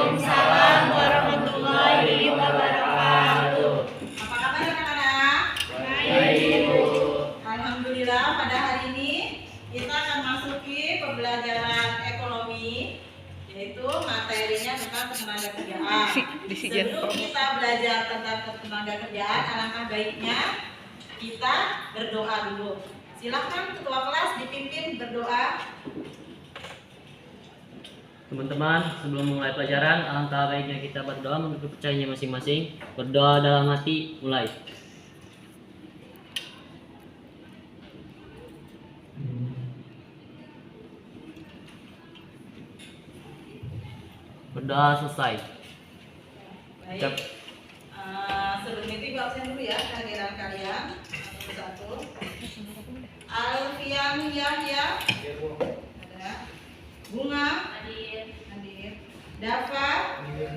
Waalaikumsalam warahmatullahi wabarakatuh. Apa kabar anak-anak? Baik, Bu. Alhamdulillah pada hari ini kita akan masuki pembelajaran ekonomi, yaitu materinya tentang ketenaga kerjaan. Sebelum kita belajar tentang ketenaga kerjaan, alangkah baiknya kita berdoa dulu. Silakan ketua kelas dipimpin berdoa. Teman-teman, sebelum mulai pelajaran, alangkah baiknya kita berdoa menurut kepercayaannya masing-masing. Berdoa dalam hati, mulai. Berdoa selesai. Baik. Cep. Sebelum itu ibu absen dulu ya kehadiran kalian. Satu. Alfian Yahya. Ada. Bunga. Hadir. Dafa. Hadir.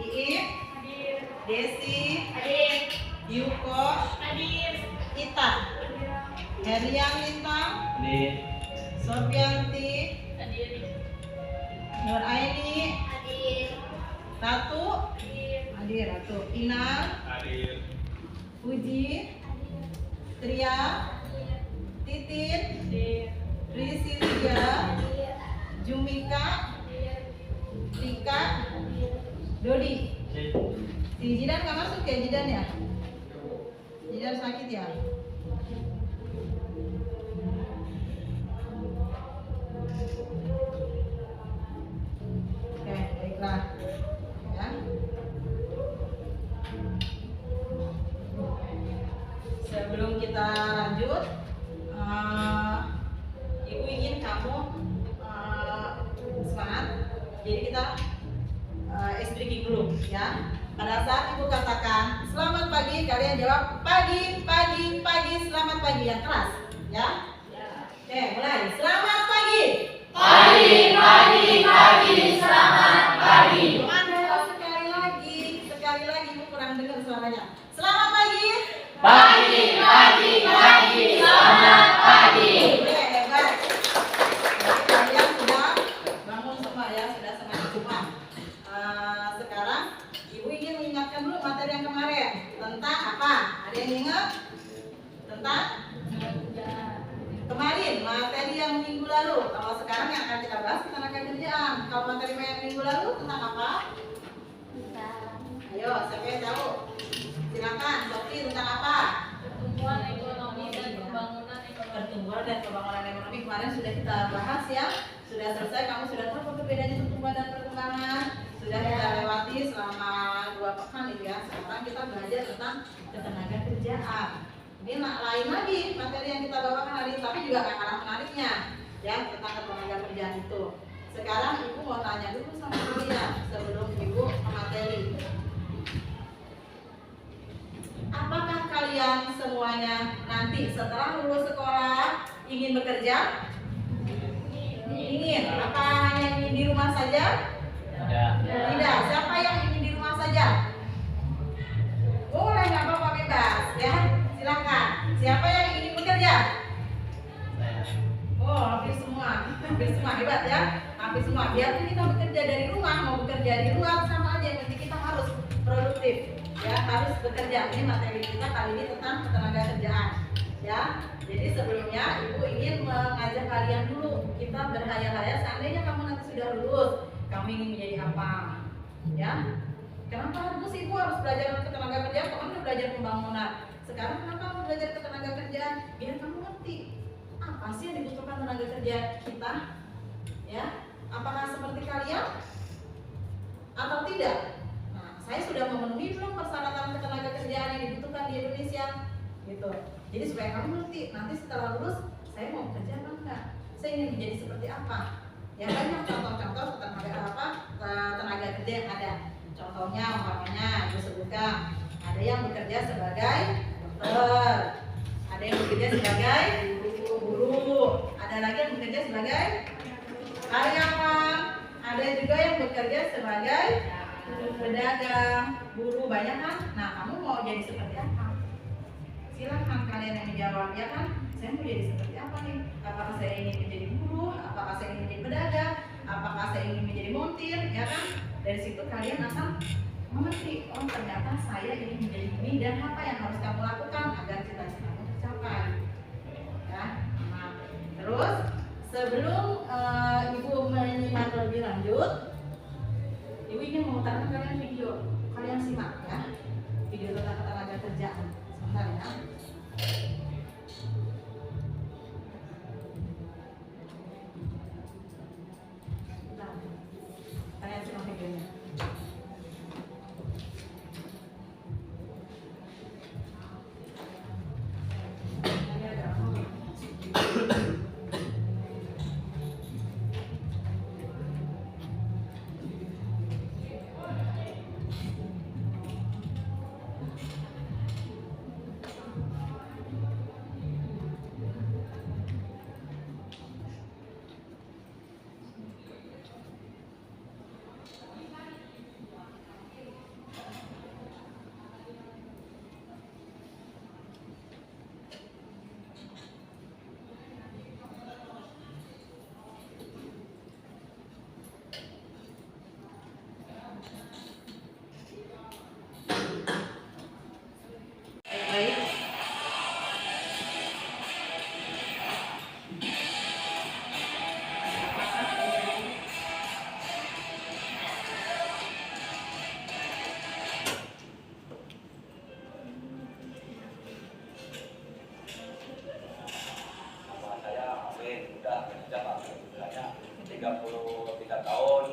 Iip. Hadir. Desi. Hadir. Yuko. Hadir. Ita. Herian Lintang. Hadir. Sofianti. Hadir. Nur Aini. Hadir. Ratu. Hadir. Ratu. Ina. Hadir. Puji. Tria. Titin. Prisilia. Jumika. Tika. Dodi. Si Jidan nggak masuk ya Jidan ya? Jidan sakit ya? Oke, baiklah. Ya. Sebelum kita lanjut, Ibu ingin kamu semangat. Jadi kita ice breaking dulu ya. Pada saat Ibu katakan selamat pagi, kalian jawab pagi, pagi, pagi, selamat pagi yang keras ya. Oke, mulai. Selamat pagi. Pagi, pagi, pagi, selamat pagi. Sekali lagi Ibu kurang dengar suaranya. Selamat pagi. Pagi, pagi, pagi, selamat pagi. Oke, hebat. Jadi kalian sudah bangun semua ya, sudah semangat semua. Sekarang Ibu ingin mengingatkan dulu materi yang kemarin tentang apa? Ada yang ingat? Tentang kemarin materi yang minggu lalu. Kalau sekarang yang akan kita bahas ketenaga kerjaan. Kalau materi yang minggu lalu tentang apa? Ayo, siapa yang tahu? Silakan, Sofi, tentang apa? Pertumbuhan ekonomi dan pembangunan ekonomi. Pertumbuhan dan pembangunan ekonomi kemarin sudah kita bahas ya. Sudah selesai, kamu sudah tahu apa bedanya pertumbuhan dan perkembangan. Sudah kita lewati selama 2 pekan itu ya. Sekarang kita belajar tentang ketenaga kerjaan. Ini lain lagi materi yang kita bawakan hari ini, tapi juga gak kalah menariknya ya tentang ketenaga kerjaan itu. Sekarang Ibu mau tanya dulu sama kalian sebelum Ibu ke materi. Apakah kalian semuanya nanti setelah lulus sekolah ingin bekerja? Ingin. Apa hanya ingin di rumah saja? Tidak. Siapa yang ingin di rumah saja? Boleh, nggak apa-apa, bebas ya. Silakan. Siapa yang ingin bekerja? Oh, hampir semua. Hampir semua, hebat ya. Hampir semua. Biarpun kita bekerja dari rumah, mau bekerja di luar sama aja. Yang penting kita harus produktif. Ya, harus bekerja. Ini materi kita kali ini tentang ketenaga kerjaan. Ya, jadi sebelumnya Ibu ingin mengajak kalian dulu. Kita berhayal-hayal seandainya kamu nanti sudah lulus, kamu ingin menjadi apa? Ya, kenapa harus Ibu harus belajar ketenaga kerjaan? Kamu udah belajar pembangunan. Sekarang kenapa harus belajar ketenaga kerjaan? Biar kamu ngerti apa sih yang dibutuhkan tenaga kerja kita? Ya, apakah seperti kalian atau tidak? Saya sudah memenuhi belum persyaratan ketenaga kerjaan yang dibutuhkan di Indonesia gitu. Jadi supaya kamu ngerti nanti setelah lulus saya mau kerja apa enggak, saya ingin menjadi seperti apa. Ya banyak contoh-contoh tenaga kerja yang ada. Contohnya umpamanya Ibu sebutkan ada yang bekerja sebagai dokter, ada yang bekerja sebagai guru, ada lagi yang bekerja sebagai karyawan, ada juga yang bekerja sebagai pedagang, buruh, banyak kan? Nah, kamu mau jadi seperti apa? Silahkan kalian yang dijawab ya kan? Saya mau jadi seperti apa nih? Apakah saya ingin menjadi buruh? Apakah saya ingin menjadi pedagang? Apakah saya ingin menjadi montir? Ya kan? Dari situ kalian akan mengerti, oh ternyata saya ingin menjadi ini dan apa yang harus kamu lakukan agar cita-citamu tercapai. Ya, nah, terus sebelum ibu menyimak lebih lanjut, ibu ingin memutarkan kalian video, kalian simak ya, video tentang ketenaga kerjaan. Sebentar ya. Sebentar. Kalian simak videonya. Ini ada apa? Baik. Nama saya Amin, udah kerja Pak, usianya 33 tahun,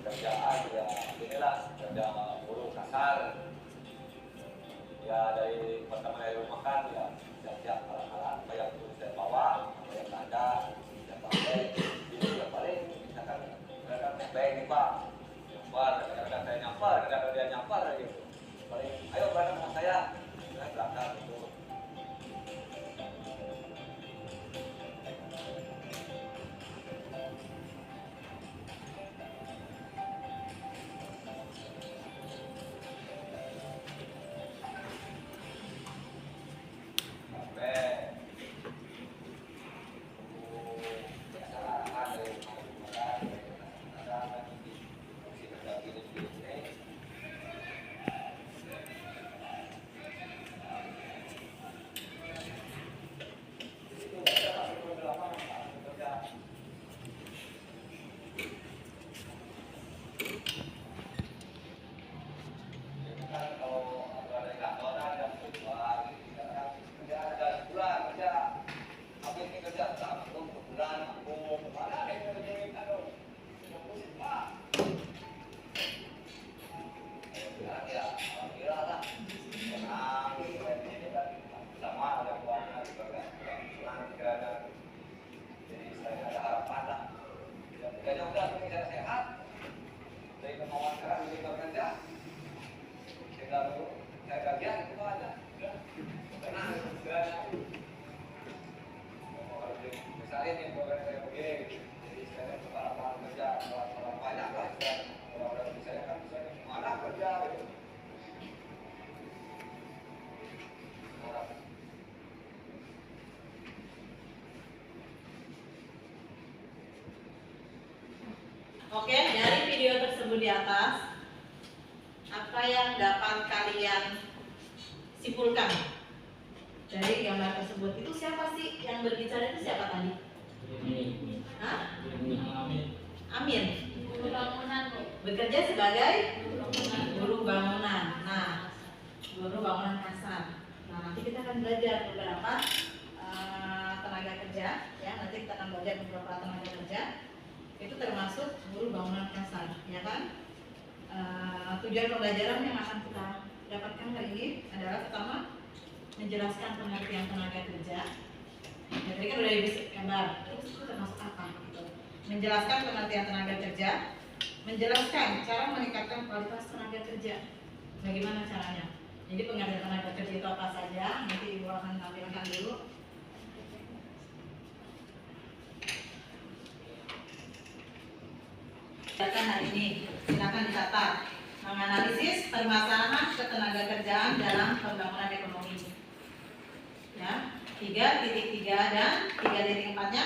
kerjaan ya inilah kerja buruh kasar. Ya dari pertama dari rumah kan ya siap-siap alat-alat apa yang perlu saya bawa, apa yang ada, saya pakai. Ini ya paling misalkan kadang-kadang baik nih Pak, nyampar, kadang-kadang saya nyampar, kadang-kadang dia nyampar gitu. Paling ayo bareng sama saya berangkat gitu. Oke, dari video tersebut di atas, apa yang dapat kalian simpulkan dari gambar tersebut? Itu siapa sih yang berbicara, itu siapa tadi? Ini. Hah? Ini. Amin. Guru bangunan, Bu. Bekerja sebagai guru bangunan. Nah, guru bangunan kasar. Nah, nanti kita akan belajar beberapa tenaga kerja, ya. Nanti kita akan belajar beberapa tenaga kerja. Itu termasuk guru bangunan kasar, ya kan? Tujuan pembelajaran yang akan kita dapatkan kali ini adalah pertama menjelaskan pengertian tenaga kerja. Ya, tadi kan udah bisa gambar, itu termasuk apa? Gitu. Menjelaskan pengertian tenaga kerja, menjelaskan cara meningkatkan kualitas tenaga kerja. Bagaimana caranya? Jadi pengertian tenaga kerja itu apa saja? Nanti Ibu akan tampilkan dulu. Data hari ini, silakan dicatat. Menganalisis permasalahan ketenagakerjaan dalam pembangunan ekonomi. Ya, 3.3 dan 3.4-nya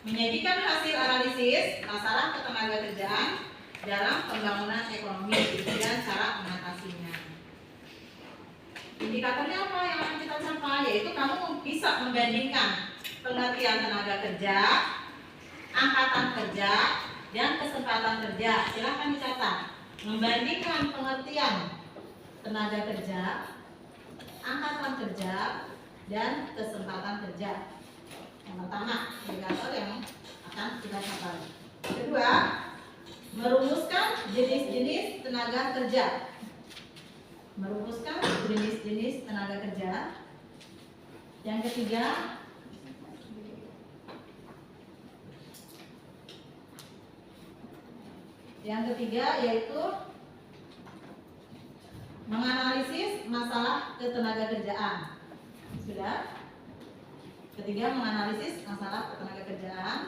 menyajikan hasil analisis masalah ketenagakerjaan dalam pembangunan ekonomi dan cara mengatasinya. Indikatornya apa yang akan kita capai? Yaitu kamu bisa membandingkan pengertian tenaga kerja, angkatan kerja, dan kesempatan kerja. Silahkan dicatat. Membandingkan pengertian tenaga kerja, angkatan kerja, dan kesempatan kerja. Yang pertama, indikator yang akan kita capai. Kedua, merumuskan jenis-jenis tenaga kerja. Merumuskan jenis-jenis tenaga kerja. Yang ketiga, yaitu menganalisis masalah ketenagakerjaan. Sudah? Ketiga, menganalisis masalah ketenagakerjaan.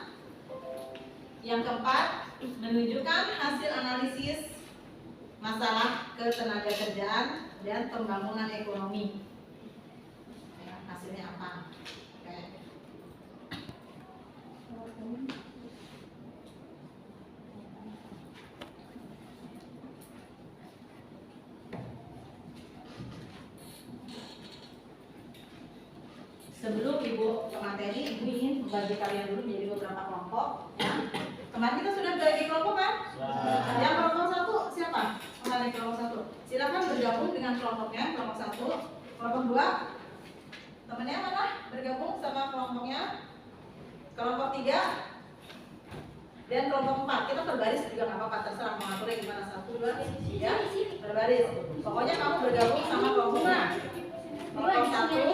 Yang keempat, menunjukkan hasil analisis masalah ketenagakerjaan dan pembangunan ekonomi. Ya, hasilnya apa? Oke. Sebelum Ibu ke materi, Ibu ingin membagi kalian dulu menjadi beberapa kelompok. Ya. Kemarin kita sudah bagi kelompok kan? Yang kelompok satu siapa? Kemarin kelompok satu. Silakan bergabung dengan kelompoknya. Kelompok satu, kelompok dua. Temennya mana? Bergabung sama kelompoknya. Kelompok tiga dan kelompok empat. Kita berbaris juga nggak apa-apa, terserah mau ngaturnya gimana. Satu, dua, tiga, berbaris. Pokoknya kamu bergabung sama kelompoknya. Kelompok satu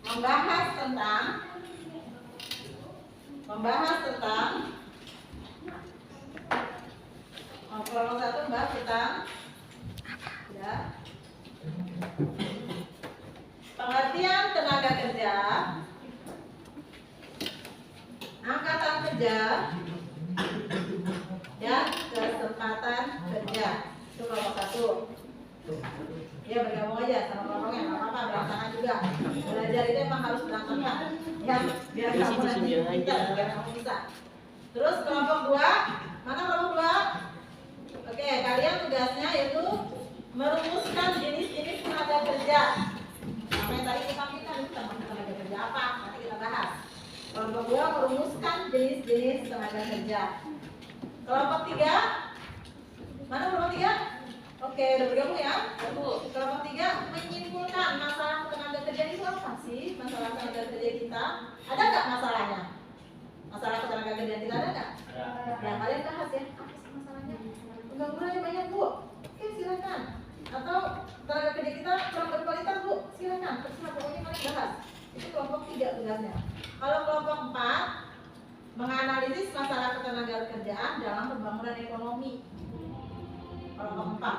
membahas tentang kelompok satu membahas tentang ya, pengertian tenaga kerja, angkatan kerja, dan kesempatan kerja. Itu kelompok satu. Ya, bergabung aja sama kelompoknya, nggak apa-apa, berantakan juga. Belajar itu emang harus berantakan, ya, biar kamu nanti bisa, biar kamu bisa. Terus kelompok dua, mana kelompok dua? Oke, kalian tugasnya yaitu merumuskan jenis-jenis tenaga kerja. Apa yang tadi kita itu tenaga kerja apa? Nanti kita bahas. Kelompok dua merumuskan jenis-jenis tenaga kerja. Kelompok tiga, mana kelompok tiga? Oke, udah bergabung ya? Kelompok tiga menyimpulkan masalah tenaga kerja itu apa sih? Masalah tenaga kerja kita ada nggak masalahnya? Masalah tenaga kerja kita ada nggak? Ya, kalian bahas ya. Apa sih masalahnya? Penganggurannya banyak, Bu. Oke, silakan. Atau tenaga kerja kita kurang berkualitas, Bu. Silakan. Terserah, pokoknya kalian bahas. Itu kelompok tiga tugasnya. Kalau kelompok empat menganalisis masalah ketenagakerjaan dalam pembangunan ekonomi. Kelompok empat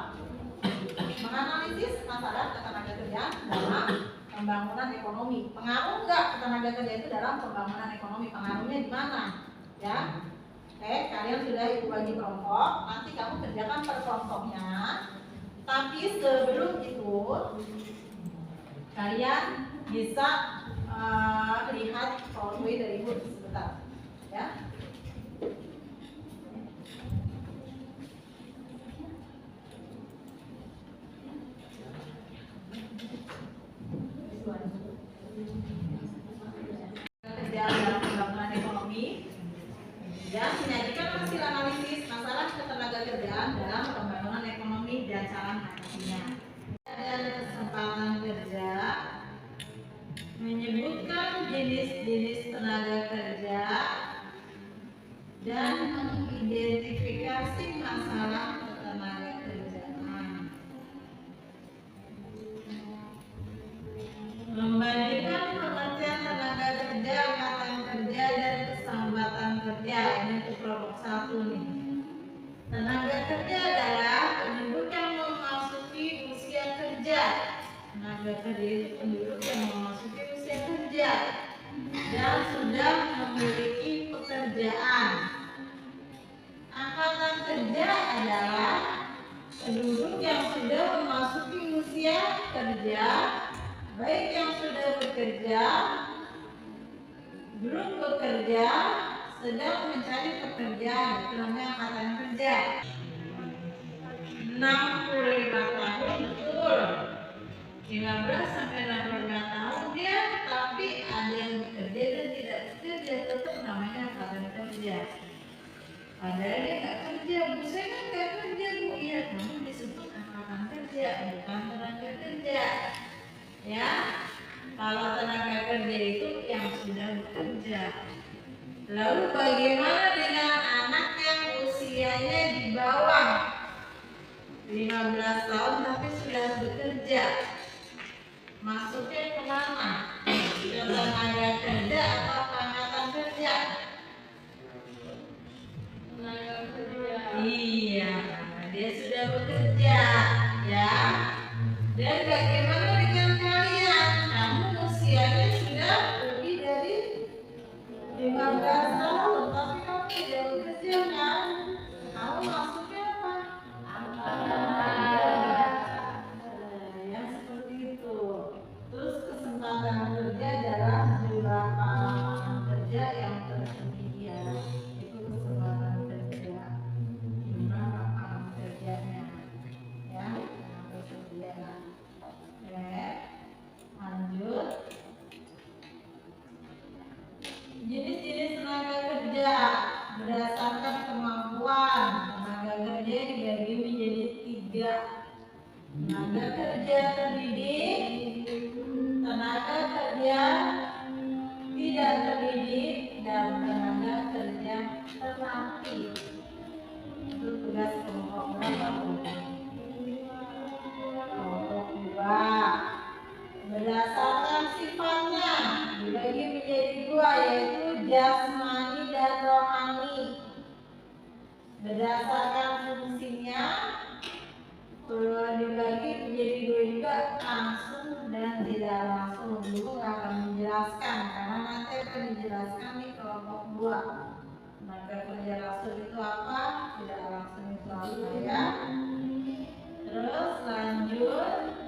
menganalisis masalah ketenagakerjaan dalam pembangunan ekonomi. Pengaruh nggak ketenaga kerja itu dalam pembangunan ekonomi? Pengaruhnya di mana? Ya, oke, kalian sudah Ibu bagi kelompok. Nanti kamu kerjakan per kelompoknya. Tapi sebelum itu, kalian bisa lihat PowerPoint dari Ibu sebentar, ya. Kerja dalam pembangunan ekonomi dan menyajikan hasil analisis masalah ketenagakerjaan dalam pembangunan ekonomi dan cara mengatasinya. Dan kesempatan kerja menyebutkan jenis-jenis tenaga kerja dan mengidentifikasi masalah ketenagakerjaan. Membandingkan pengertian tenaga kerja, angkatan kerja, dan kesempatan kerja. Ini untuk kelompok satu nih. Tenaga kerja adalah penduduk yang memasuki usia kerja. Tenaga kerja itu penduduk yang memasuki usia kerja dan sudah memiliki pekerjaan. Angkatan kerja adalah penduduk yang sudah memasuki usia kerja, baik yang sudah bekerja, belum bekerja, sedang mencari pekerjaan, itu namanya angkatan kerja. 65 tahun betul. 15 sampai 65 tahun dia, tapi ada yang bekerja dan tidak bekerja, tetap namanya angkatan kerja. Padahal dia nggak kerja, bu saya kan nggak kerja bu, iya, namun disebut angkatan kerja, bukan tenaga kerja. Ya, kalau tenaga kerja itu yang sudah bekerja. Lalu bagaimana dengan anak yang usianya di bawah 15 tahun tapi sudah bekerja? Masuknya kemana? Ke tenaga kerja atau angkatan kerja? Tenaga kerja. Iya, dia sudah bekerja, ya. Dan bagaimana dengan kalian? Kamu usianya sudah lebih dari 15 tahun, tapi kamu tidak bekerja kan? Kamu masuknya apa? Ya seperti itu. Terus kesempatan kerja adalah beberapa lapangan kerja yang tersedia. Itu kesempatan kerja. Jumlah lapangan kerjanya, ya, yang tersedia. Oke, lanjut. Jenis-jenis tenaga kerja berdasarkan kemampuan. Tenaga kerja dibagi menjadi 3. Tenaga kerja terdidik, tenaga kerja tidak terdidik, dan tenaga kerja terlatih. Itu tugas kelompok berapa? Kelompok 2. Berdasarkan sifatnya dibagi menjadi 2, yaitu jasmani dan rohani. Berdasarkan fungsinya dibagi menjadi 2 juga, langsung dan tidak langsung. Dulu akan menjelaskan karena nanti akan dijelaskan di kelompok 2. Tenaga kerja langsung itu apa? Tidak langsung itu apa, ya? Terus lanjut.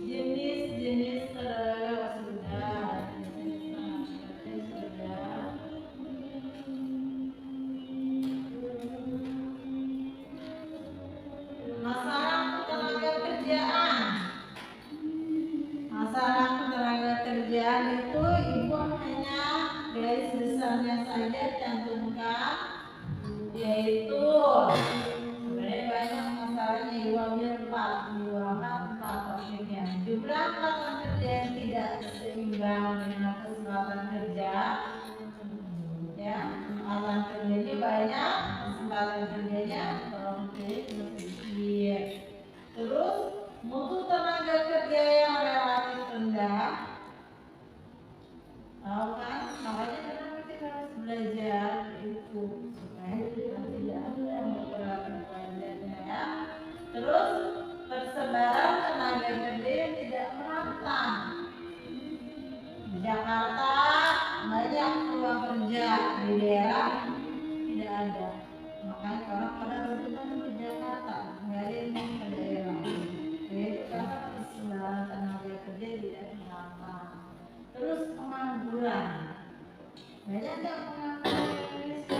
Jenis-jenis tenaga sudah. Masalah ketenaga kerjaan. Masalah ketenaga kerjaan itu ibu hanya garis besarnya saja cantumkan, yaitu sebenarnya banyak masalahnya, ibu ambil 4 topiknya. Jumlah angkatan kerja yang tidak seimbang dengan kesempatan kerja, ya, angkatan kerjanya banyak, kesempatan kerjanya sedikit. Terus mutu tenaga kerja yang relatif rendah, tahu kan? Makanya kenapa kita harus belajar itu supaya kita tidak ada yang memperlakukan pelajarannya, ya. Terus persebaran tenaga kerja yang tidak merata. Di Jakarta banyak peluang kerja, di daerah tidak ada. Makanya orang pada rebutan ke Jakarta, nggak ada yang mau ke daerah. Yaitu karena persebaran tenaga kerja tidak merata. Terus pengangguran, banyak nggak pengangguran di Indonesia?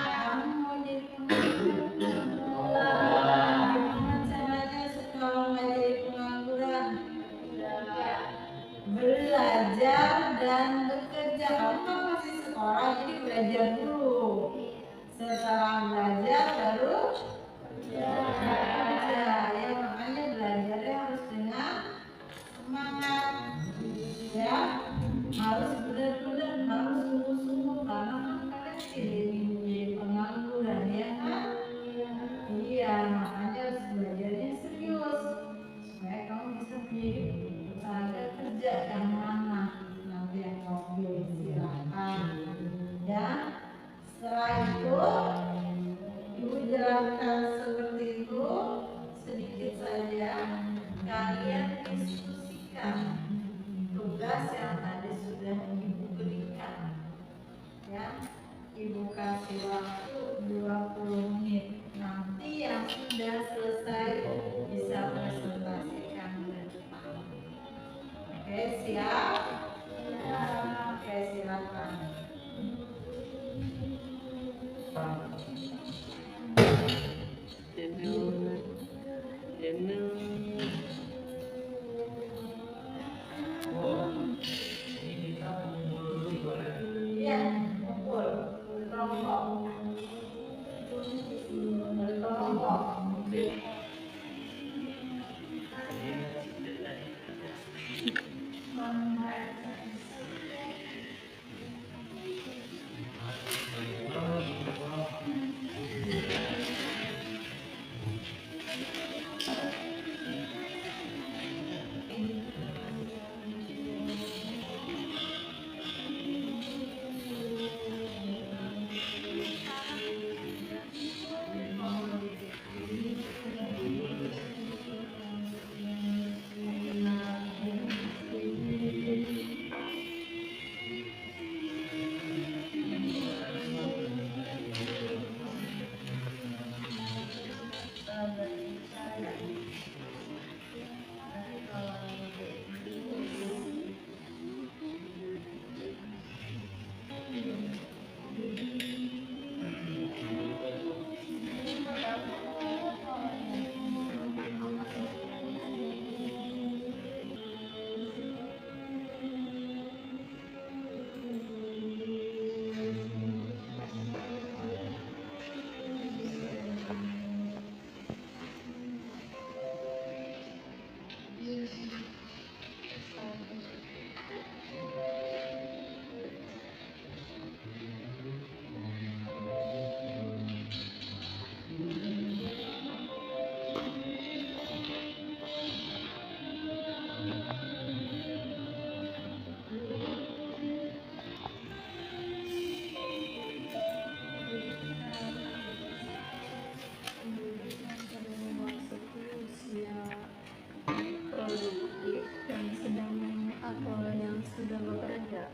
Kamu mau jadi pengangguran? Gimana caranya sekolah nggak jadi pengangguran? Belajar dan bekerja. Kamu kan masih sekolah, jadi belajar dulu. Setelah belajar baru bekerja. Ya, makanya belajarnya harus dengan semangat, ya. Harus benar-benar, harus sungguh-sungguh, karena kan kalian tidak ingin menjadi pengangguran, ya kan? Iya, makanya harus belajarnya serius supaya kamu bisa menjadi tenaga kerja yang mana. Nanti yang mau pilih silakan, ya. Setelah itu ibu jelaskan seperti itu. sudah bekerja.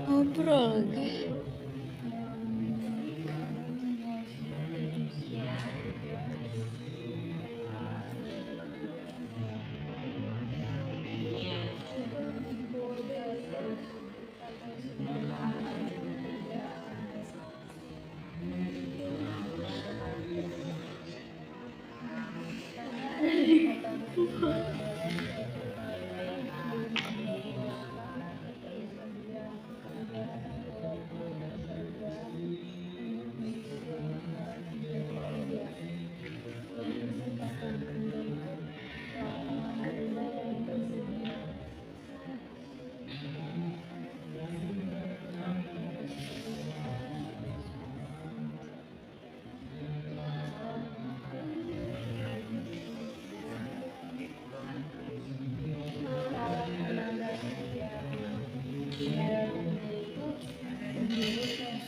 Ngobrol lagi.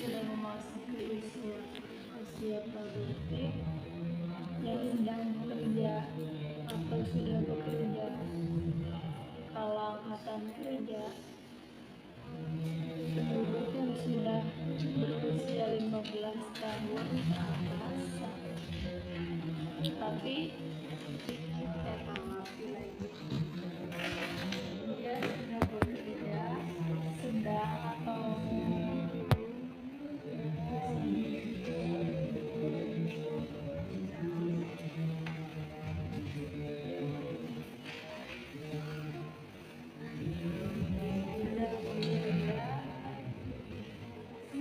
Sudah memasuki usia produktif yang sedang bekerja atau sudah bekerja, kalau angkatan kerja penduduk yang sudah berusia 15 tahun ke atas, tapi saya tanggapi lagi dia sudah bekerja sedang atau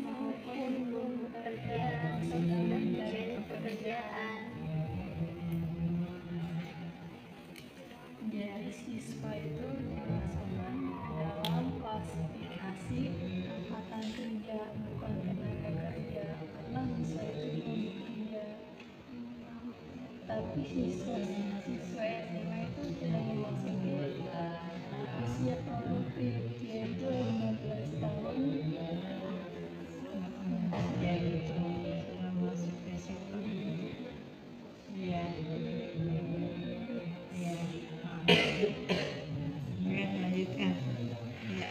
maupun belum bekerja sedang mencari pekerjaan. Jadi siswa itu dimasukkan dalam klasifikasi angkatan kerja, bukan tenaga kerja, karena siswa itu belum bekerja. Tapi siswa SMA itu sudah memasuki usia produktif, yaitu 15 tahun. Jadi sudah masuk ke situ. Iya. Iya. Oke, lanjutkan. Ya.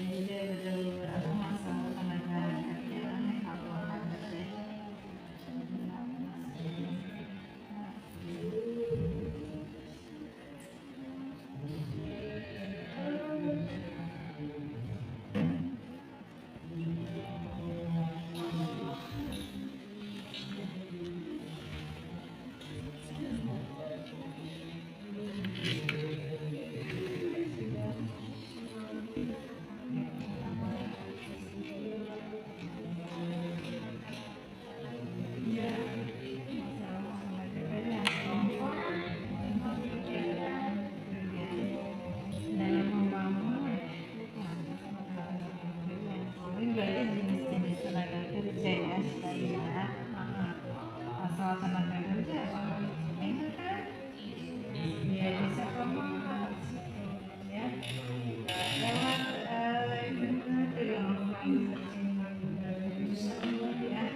Jadi ada beberapa masalah tenaga kerja, melaksanakan kerja benar kan? Ya bisa promosi ya lewat itu yang ya.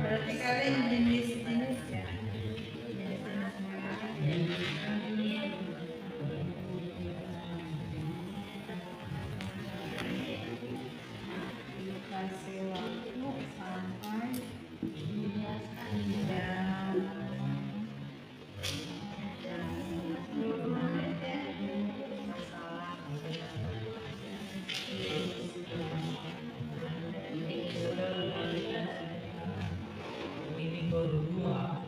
Berarti kalian jenis-jenis ya. Dikasih waktu sampai jam 10 menit ya. Masalah. Ini baru dua.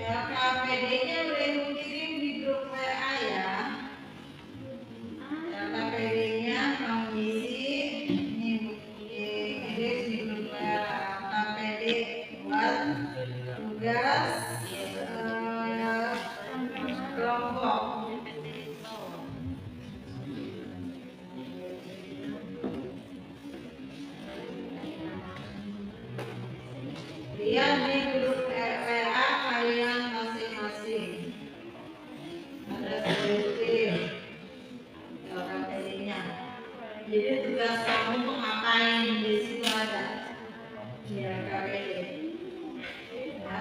LKPD-nya boleh kirim di grup WA ya. LKPD-nya kamu isi kirim di grup WA LKPD buat tugas kelompok. Lihat di grup WA kalian masing-masing. Ada tulis LKPD-nya. Jadi tugas kamu ngapain di situ ada di LKPD. Ya.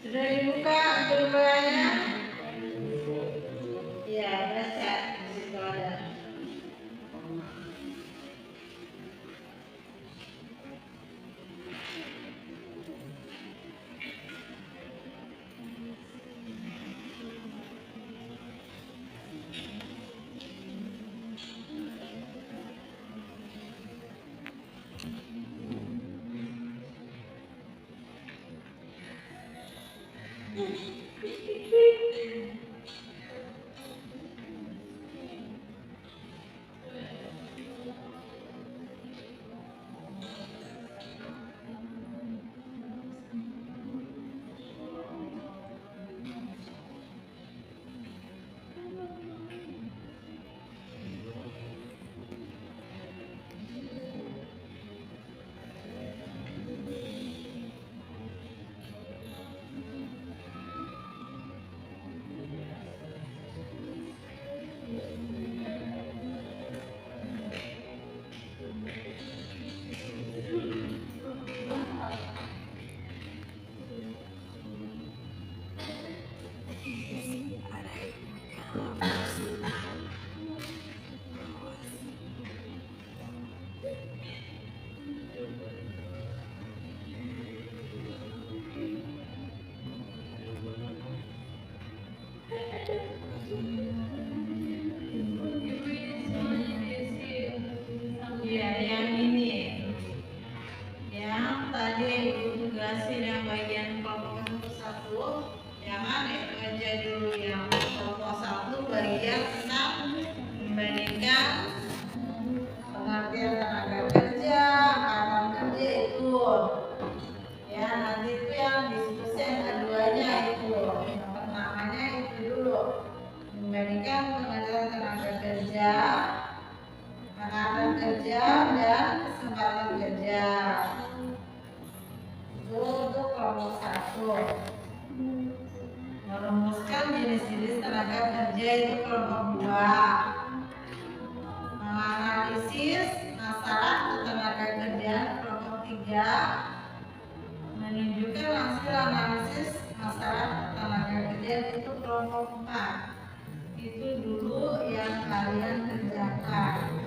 Sudah dibuka grup WA-nya? Ya, ada chat di situ ada. ada yang ini. Yang tadi Ibu tugasin yang bagian kelompok 1, yang mana itu aja dulu yang kelompok 1 bagian tentang membandingkan pengertian tenaga kerja, angkatan kerja itu. Ya nanti itu yang diskusi yang keduanya itu. Yang pertamanya itu dulu membandingkan pengertian tenaga kerja, angkatan kerja dan kesempatan kerja. Itu untuk kelompok 1. Merumuskan jenis-jenis tenaga kerja itu kelompok 2. Menganalisis masalah tenaga kerja kelompok 3. Menunjukkan hasil analisis masalah tenaga kerja itu kelompok 4. Itu dulu yang kalian kerjakan.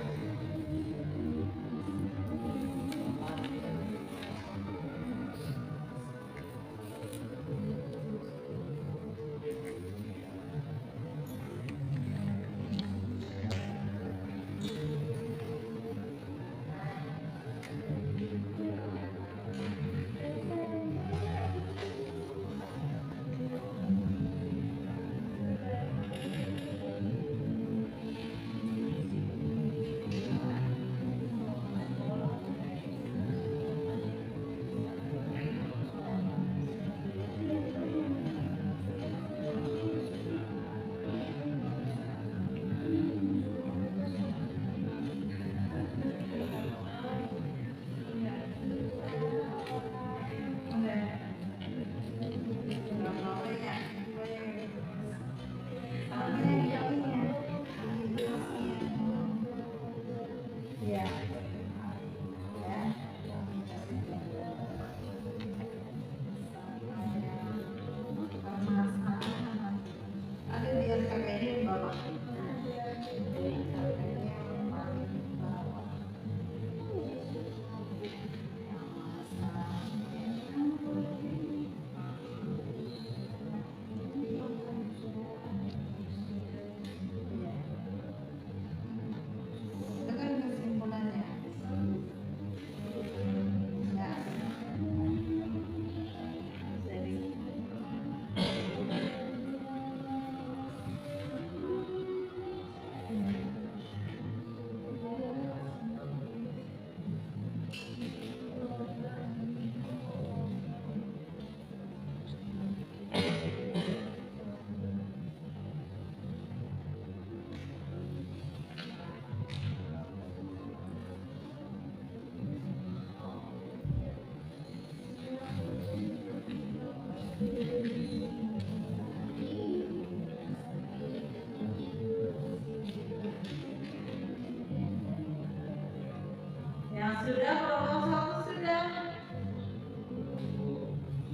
Yang sudah kelompok 1 sudah?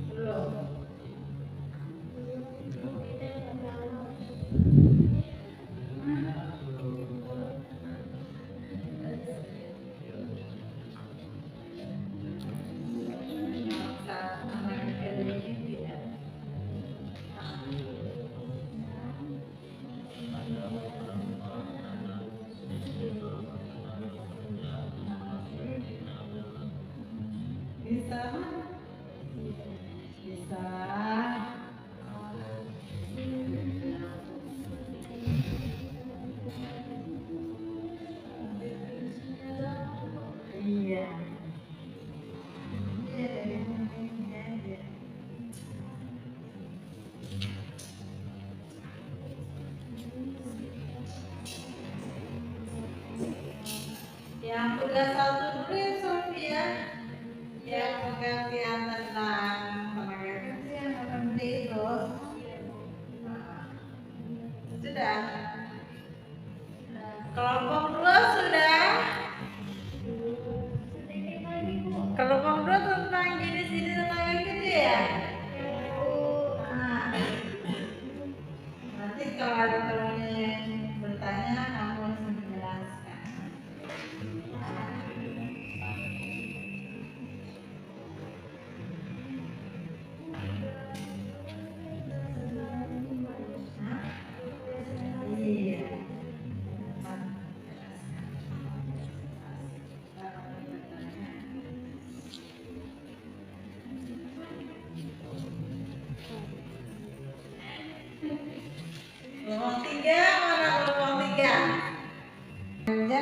Belum. Bisa? Bisa. Iya. Yang udah 1 dulu ya Sofia. Yang pengertian tentang tenaga kerja yang penting itu. Sudah. Kelompok 2 sudah. Kelompok 2 tentang jenis-jenis tenaga kerja ya. Nah, nanti kalau ada teman yang bertanya, kamu langsung menjelaskan. Iya.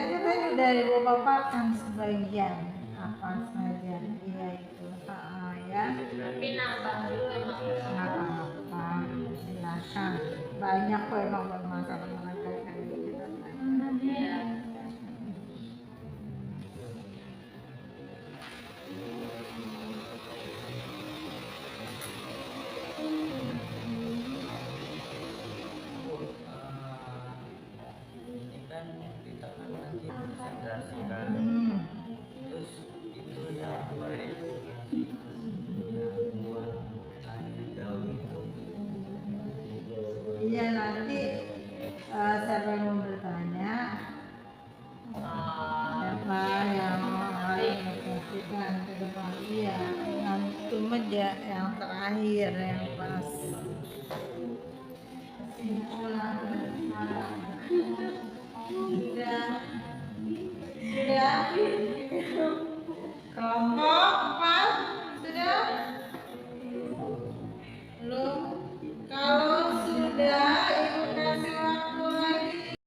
katanya udah ibu paparkan sebagian apa saja dia itu. Ya. Tapi nambah dulu emang. Nggak apa-apa, silakan. Banyak kok emang bermasalah mereka kayak gitu. Iya. Ini kan di tangan nanti dikonsentrasikan. Terus itu ya kemarin buat daun itu. Iya nanti siapa yang mau bertanya siapa yang harus memperhatikan ke depan iya antum aja yang terakhir yang pas simpulan sudah kelompok apa sudah belum kalau sudah ibu kasih waktu lagi.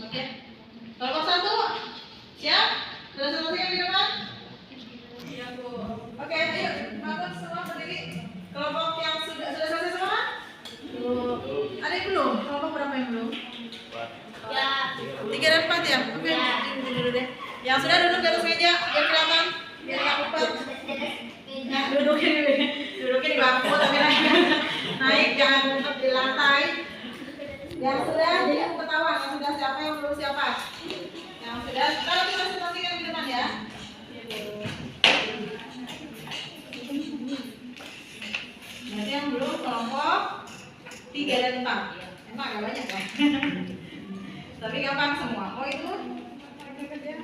Oke. Kelompok satu, siap? Sudah selesai di depan? Iya Bu. Oke, ayo bangun semua berdiri. Kelompok yang sudah selesai semua? Belum. Ada yang belum? Kelompok berapa yang belum? Ya. 3 dan 4 ya? Oke, ini dulu deh. Yang sudah duduk di atas meja, biar kelihatan, biar nggak kumpet. Nah, dudukin di bangku tapi naik jangan ngumpet di lantai. Yang sudah jadi ketahuan, yang sudah siapa yang belum siapa. Yang sudah, kalau kita situasikan di depan ya. Berarti yang belum kelompok 3 dan 4. Emang agak banyak ya. Tapi gampang semua. Oh itu kerja.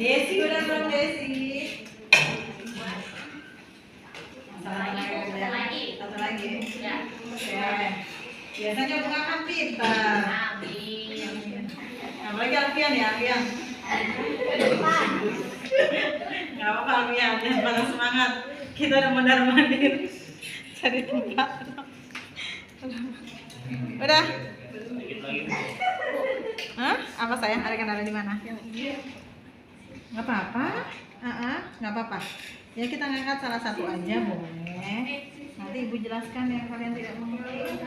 Desi udah belum Desi? Satu lagi. Ya. Oke. Biasanya bunga kan pintar. Amin. Apalagi Alfian ya, Alfian. Gak apa-apa Alfian, jangan patah semangat. Kita udah mondar-mandir cari tempat. Udah? Hah? Apa sayang? Ada kendala di mana? Nggak apa-apa. Nggak apa-apa. Ya kita ngangkat salah satu aja boleh. Nanti ibu jelaskan yang kalian tidak mengerti.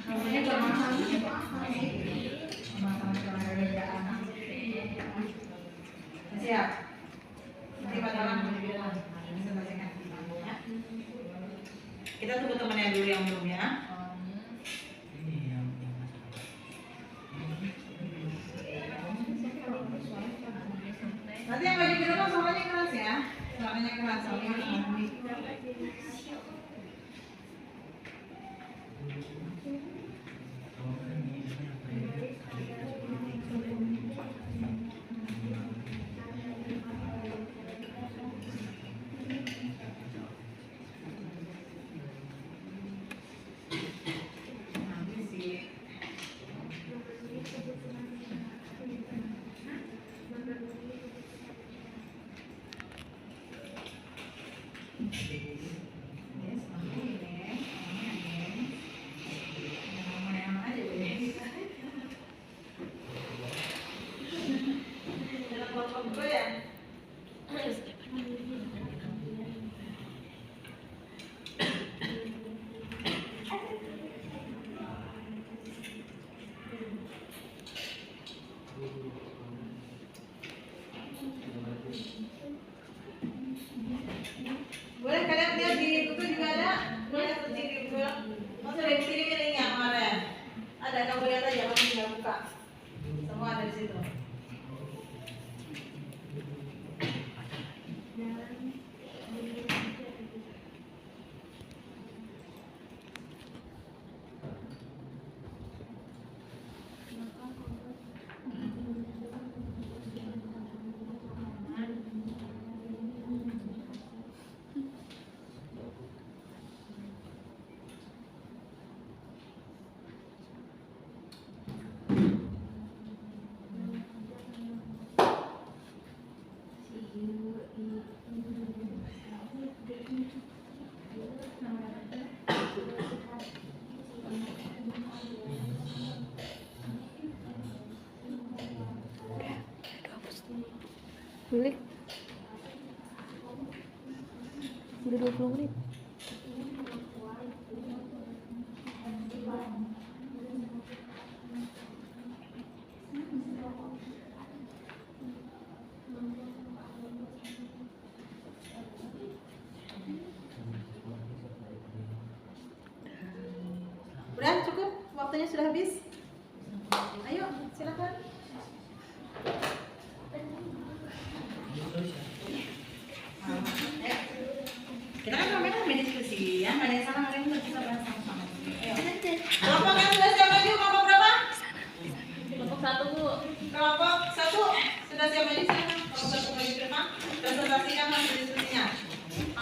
Namanya permasalahan. Siap. Nanti bakalan berbilang. Kita tunggu temannya dulu yang belum ya. Nanti yang baju biru suaranya keras ya. Suaranya keras soalnya harus mandi. Sudah di sini piringnya kemarin. Ada, kamu lihat aja, kamu tinggal buka. Semua ada di situ. Boleh. Udah 20 menit. Udah cukup? Waktunya sudah habis? Ayo, silakan. Kita kan ramai-ramai diskusi ya, banyak salah hari ini kita bahas sama-sama. Ayo. Kelompok yang sudah siap maju, kelompok berapa? Kelompok 1 Bu. Kelompok 1 sudah siap maju, silakan. Kelompok 1 maju ke depan, presentasikan hasil diskusinya.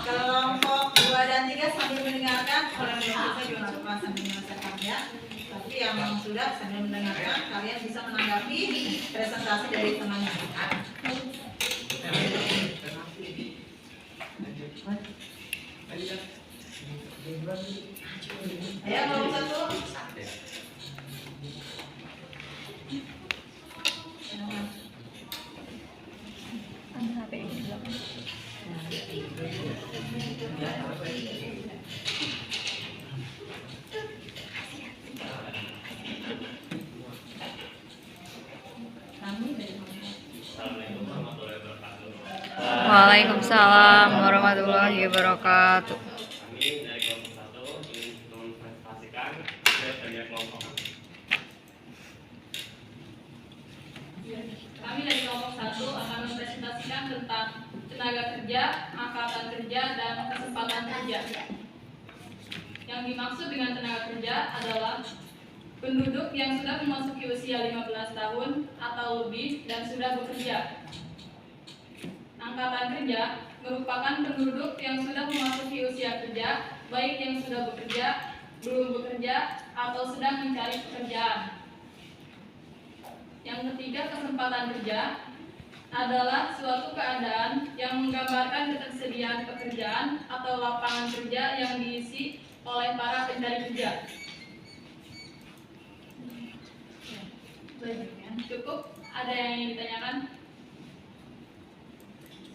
Kelompok 2 dan 3 sambil mendengarkan, orang yang bisa juga nggak apa sambil menyelesaikan ya. Tapi yang sudah sambil mendengarkan, kalian bisa menanggapi presentasi dari temannya. Ayo kelompok 1. Ambil HP ini di belakang. Waalaikumsalam warahmatullahi wabarakatuh. Kami dari kelompok 1 ingin mempresentasikan tugas kerja kelompok. Kami dari kelompok 1 akan mempresentasikan tentang tenaga kerja, angkatan kerja, dan kesempatan kerja. Yang dimaksud dengan tenaga kerja adalah penduduk yang sudah memasuki usia 15 tahun atau lebih dan sudah bekerja. Angkatan kerja merupakan penduduk yang sudah memasuki usia kerja, baik yang sudah bekerja, belum bekerja, atau sedang mencari pekerjaan. Yang ketiga, kesempatan kerja adalah suatu keadaan yang menggambarkan ketersediaan pekerjaan atau lapangan kerja yang diisi oleh para pencari kerja. Cukup? Ada yang ingin ditanyakan?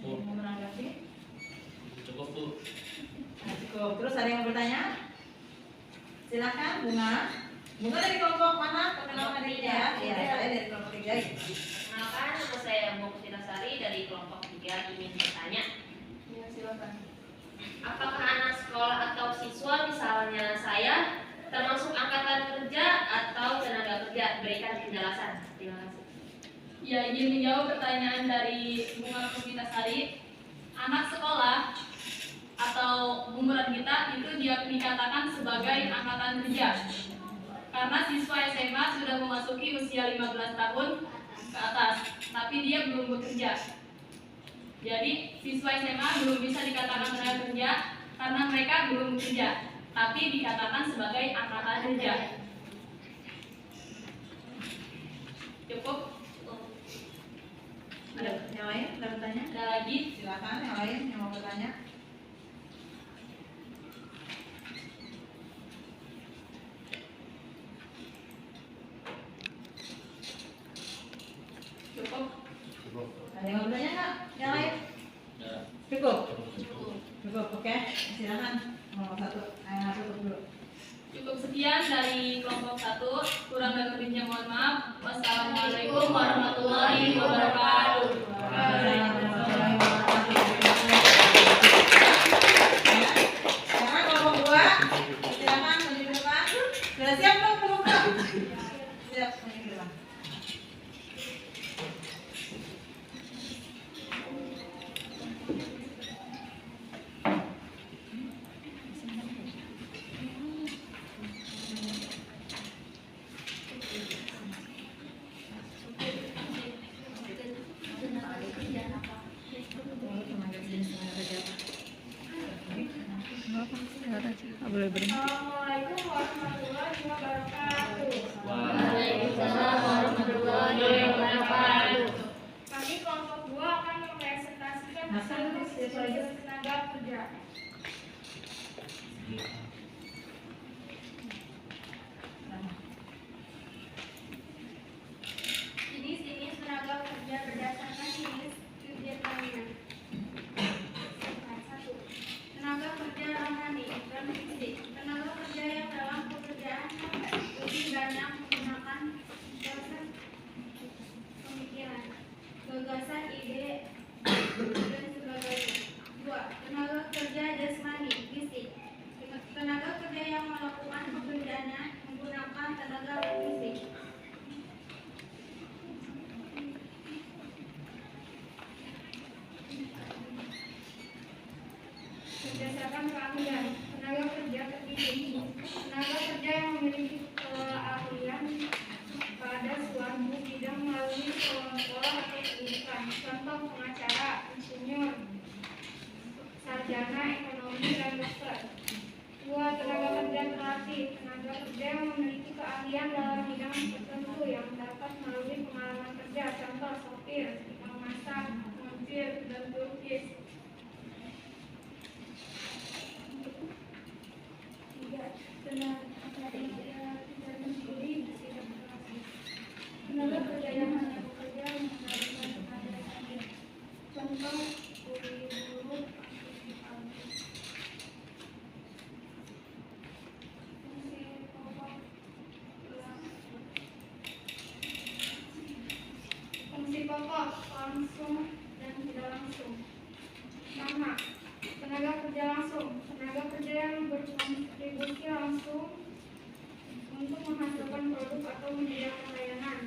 Mau menanggapi? Cukup Bu. Nah, cukup. Terus ada yang mau bertanya? Silakan, Bunga. Bunga dari kelompok mana? Perkenalkan diri ya. Iya, saya dari kelompok 3. Kenalkan, nama saya Mbok Sari dari kelompok 3 ingin bertanya. Iya, silakan. Apakah anak sekolah atau siswa misalnya saya termasuk angkatan kerja atau tenaga kerja? Berikan penjelasan. Terima kasih. Ya, izin menjawab pertanyaan dari Bunga Sari. Anak sekolah atau umuran kita itu dia dikatakan sebagai angkatan kerja. Karena siswa SMA sudah memasuki usia 15 tahun ke atas, tapi dia belum bekerja. Jadi siswa SMA belum bisa dikatakan tenaga kerja karena mereka belum bekerja, tapi dikatakan sebagai angkatan kerja. Cukup? Ada yang lain? Ada bertanya? Ada lagi? Silakan yang lain yang mau bertanya. Cukup? Ada yang mau bertanya nggak? Yang lain? Cukup. Cukup, oke. Silakan. Nomor 1. Ayo tutup dulu. Cukup sekian dari kelompok 1. Kurang dan lebihnya mohon maaf. Wassalamualaikum warahmatullahi wabarakatuh. Sekarang kelompok 2. Silakan maju ke depan. Boleh berhenti. Assalamualaikum warahmatullahi wabarakatuh. Waalaikumsalam warahmatullahi wabarakatuh. Kami kelompok 2 akan mempresentasikan hasil tenaga kerja. Jadi sini tenaga kerja berdasarkan jenis kegiatannya. 1. Tenaga kerja rohani dan fisik. Tenaga kerja yang dalam pekerjaannya lebih banyak menggunakan proses pemikiran, gagasan, ide, dan sebagainya. 2. Tenaga kerja jasmani, fisik. Tenaga kerja yang melakukan pekerjaannya menggunakan tenaga fisik. Berdasarkan keahlian, tenaga kerja terpilih. Tenaga kerja yang memiliki keahlian pada suatu bidang melalui sekolah atau pendidikan. Contoh pengacara, insinyur, sarjana ekonomi, dan dokter. 2. Tenaga kerja kreatif. Tenaga kerja yang memiliki keahlian dalam bidang tertentu yang dapat melalui pengalaman kerja. Contoh sopir, tukang masak, montir, dan pelukis. 3. Tenaga kerja yang hanya bekerja mengharuskan keahlian. Contoh kuli buruh, fungsi pokok langsung dan tidak langsung. Pertama, tenaga kerja langsung. Tenaga kerja yang berkontribusi langsung untuk menghasilkan produk atau menyediakan layanan.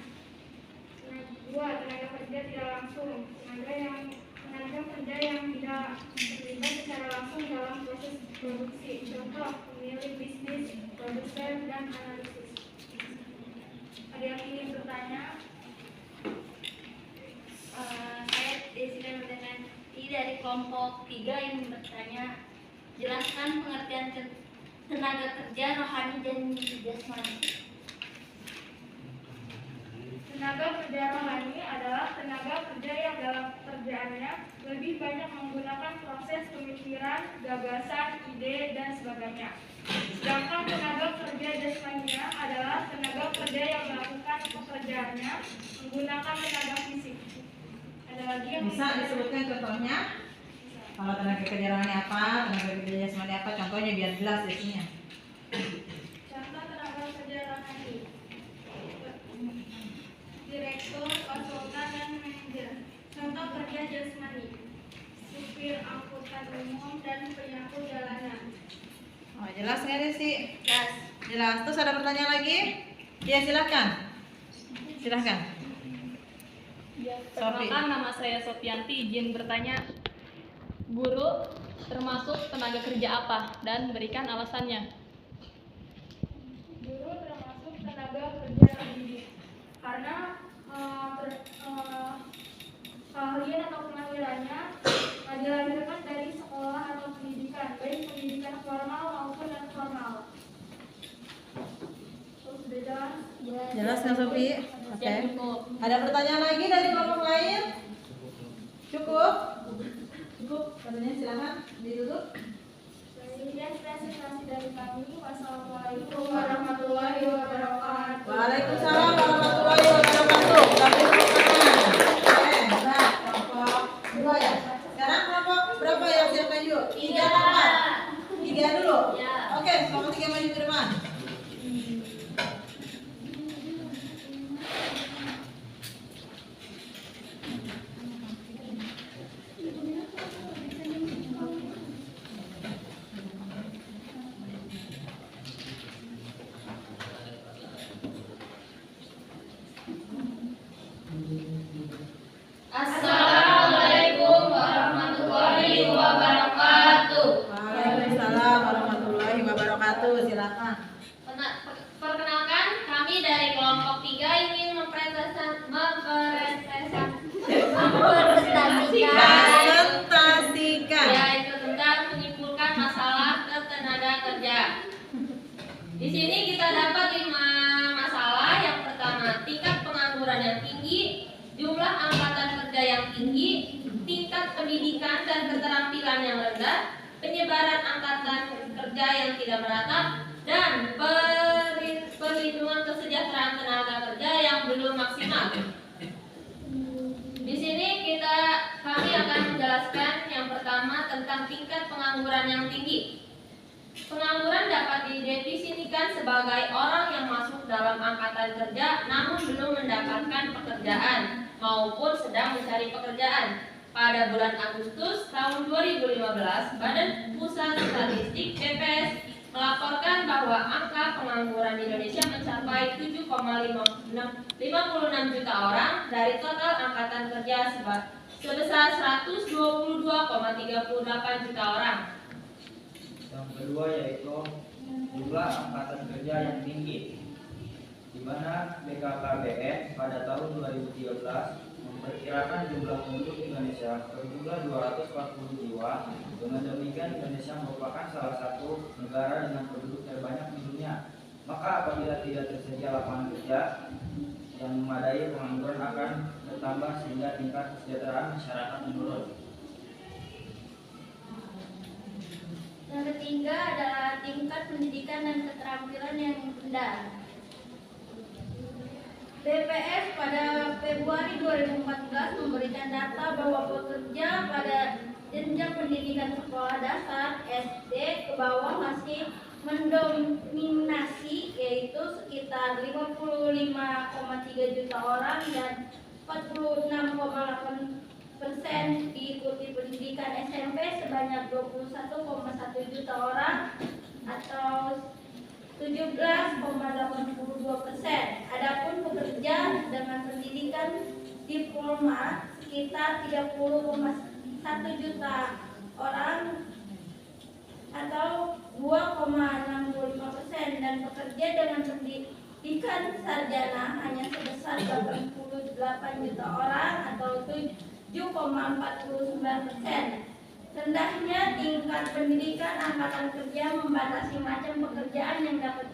2. Tenaga kerja tidak langsung. Tenaga kerja yang tidak terlibat secara langsung dalam proses produksi. Contoh pemilik bisnis, produser, dan analisis. Ada yang ingin bertanya? Saya Desi Nurdanti dari kelompok 3 yang bertanya, jelaskan pengertian tenaga kerja rohani dan jasmani. Tenaga kerja rohani adalah tenaga kerja yang dalam pekerjaannya lebih banyak menggunakan proses pemikiran, gagasan, ide, dan sebagainya. Sedangkan tenaga kerja jasmania adalah tenaga kerja yang melakukan pekerjaannya menggunakan tenaga fisik. Ada lagi yang Bisa disebutkan contohnya? Kalau tenaga kerja rohani apa, tenaga kerja jasmani apa? Contohnya biar jelas isinya. Contoh tenaga kerja rohani: direktur, konsultan, dan manajer. Contoh kerja jasmani: supir angkutan umum dan penyapu jalanan. Oh, jelas nggak Desi? Jelas. Jelas. Terus ada pertanyaan lagi? Ya silakan. Silakan. Ya, Sofi. perkenalkan nama saya Sofianti, izin bertanya, guru termasuk tenaga kerja apa dan berikan alasannya. Guru termasuk tenaga kerja pendidik karena keahlian atau kemampuannya dilahirkan dari sekolah atau pendidikan, baik pendidikan formal maupun non formal. Sudah jelas? Jelas nggak Sofi? Oke. Ada pertanyaan lagi dari kelompok lain? Cukup? Cukup. Pertanyaan silakan ditutup. Sekian presentasi dari kami. Wassalamualaikum warahmatullahi wabarakatuh. Waalaikumsalam warahmatullahi wabarakatuh. Kami tangan. Oke, nah, kelompok 2 ya. Sekarang kelompok berapa yang siapkan yuk? 3 atau 4? 3 dulu? Ya. Oke, kelompok 3 maju ke depan. Assalamualaikum warahmatullahi wabarakatuh. Waalaikumsalam warahmatullahi wabarakatuh. Silakan. Perkenalkan, kami dari kelompok 3 ingin mempresentasikan Presentasikan. yaitu tentang menyimpulkan masalah ketenaga Di sini kita dapat 5 masalah. Yang pertama, tingkat pengangguran yang tinggi, jumlah angkatan kerja yang tinggi, tingkat pendidikan dan keterampilan yang rendah, penyebaran angkatan kerja yang tidak merata, dan perlindungan kesejahteraan tenaga kerja yang belum maksimal. Di sini kami akan menjelaskan yang pertama tentang tingkat pengangguran yang tinggi. Pengangguran dapat didefinisikan sebagai orang yang masuk dalam angkatan kerja namun belum mendapatkan pekerjaan maupun sedang mencari pekerjaan. Pada bulan Agustus tahun 2015, Badan Pusat Statistik BPS melaporkan bahwa angka pengangguran di Indonesia mencapai 7,56 juta orang dari total angkatan kerja sebesar 122,38 juta orang. Yang kedua yaitu jumlah angkatan kerja yang tinggi, di mana BKKBN pada tahun 2013 memperkirakan jumlah penduduk Indonesia berjumlah 240 jiwa. Dengan demikian Indonesia merupakan salah satu negara dengan penduduk terbanyak di dunia. Maka apabila tidak tersedia lapangan kerja yang memadai, pengangguran akan bertambah sehingga tingkat kesejahteraan masyarakat menurun. Yang ketiga adalah tingkat pendidikan dan keterampilan yang rendah. BPS pada Februari 2014 memberikan data bahwa pekerja pada jenjang pendidikan sekolah dasar SD ke bawah masih mendominasi, yaitu sekitar 55,3 juta orang dan 46,8% diikuti pendidikan SMP sebanyak 21,1 juta orang atau 17,82%. Adapun pekerja dengan pendidikan diploma sekitar 30,1 juta orang atau 2,65%, dan pekerja dengan pendidikan sarjana hanya sebesar 88 juta orang atau 7,49%. Rendahnya tingkat pendidikan angkatan kerja membatasi macam pekerjaan yang dapat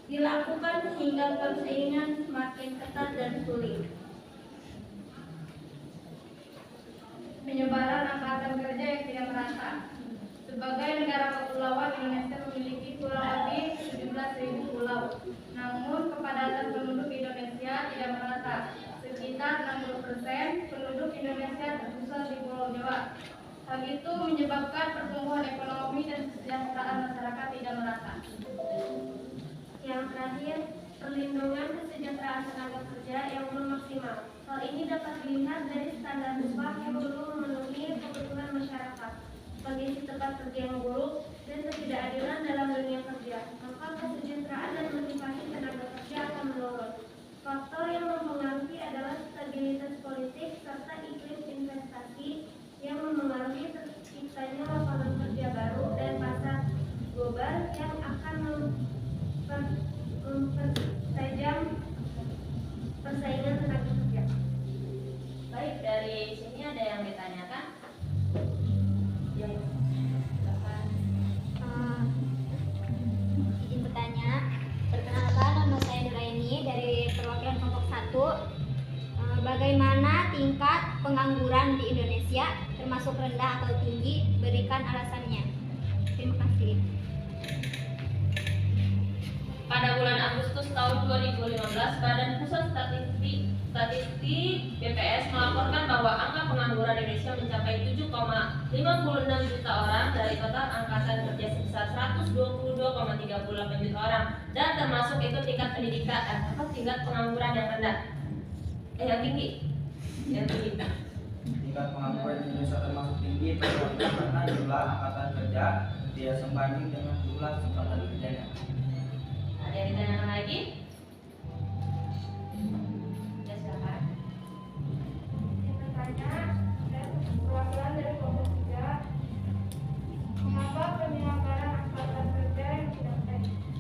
dilakukan sehingga persaingan semakin ketat dan sulit. Penyebaran angkatan kerja yang tidak merata. Sebagai negara kepulauan, Indonesia memiliki kurang lebih 17.000 pulau. Namun kepadatan penduduk Indonesia tidak merata. Sekitar 60% penduduk Indonesia terpusat di Pulau Jawa. Hal itu menyebabkan pertumbuhan ekonomi dan kesejahteraan masyarakat tidak merata. Yang terakhir, perlindungan kesejahteraan tenaga kerja yang belum maksimal. Hal ini dapat dilihat dari standar upah yang belum memenuhi kebutuhan masyarakat, kondisi tempat kerja yang buruk, dan ketidakadilan dalam dunia kerja. Maka kesejahteraan dan motivasi tenaga kerja akan menurun. Faktor yang mempengaruhi adalah stabilitas politik serta iklim investasi yang mempengaruhi terciptanya lapangan kerja baru dan pasar global yang akan mempertajam persaingan tenaga kerja. Baik, dari sini ada yang ditanyakan? Izin bertanya. Perkenalkan, nama saya Nuraini dari perwakilan kelompok 1. Bagaimana tingkat pengangguran di Indonesia, termasuk rendah atau tinggi? Berikan alasannya. Terima kasih. Pada bulan Agustus tahun 2015, Badan Pusat Statistik BPS melaporkan bahwa angka pengangguran Indonesia mencapai 7,56 juta orang dari total angkatan kerja sebesar 122,38 juta orang, dan termasuk itu tingkat pendidikan atau tingkat pengangguran yang rendah, yang tinggi. Tingkat pengangguran di Indonesia termasuk tinggi karena jumlah angkatan kerja tidak sebanding dengan jumlah kesempatan kerjanya. Ada yang ditanyakan lagi? Ya, silakan. Perwakilan dari kelompok 3. Kenapa penyebaran angkatan kerja yang tidak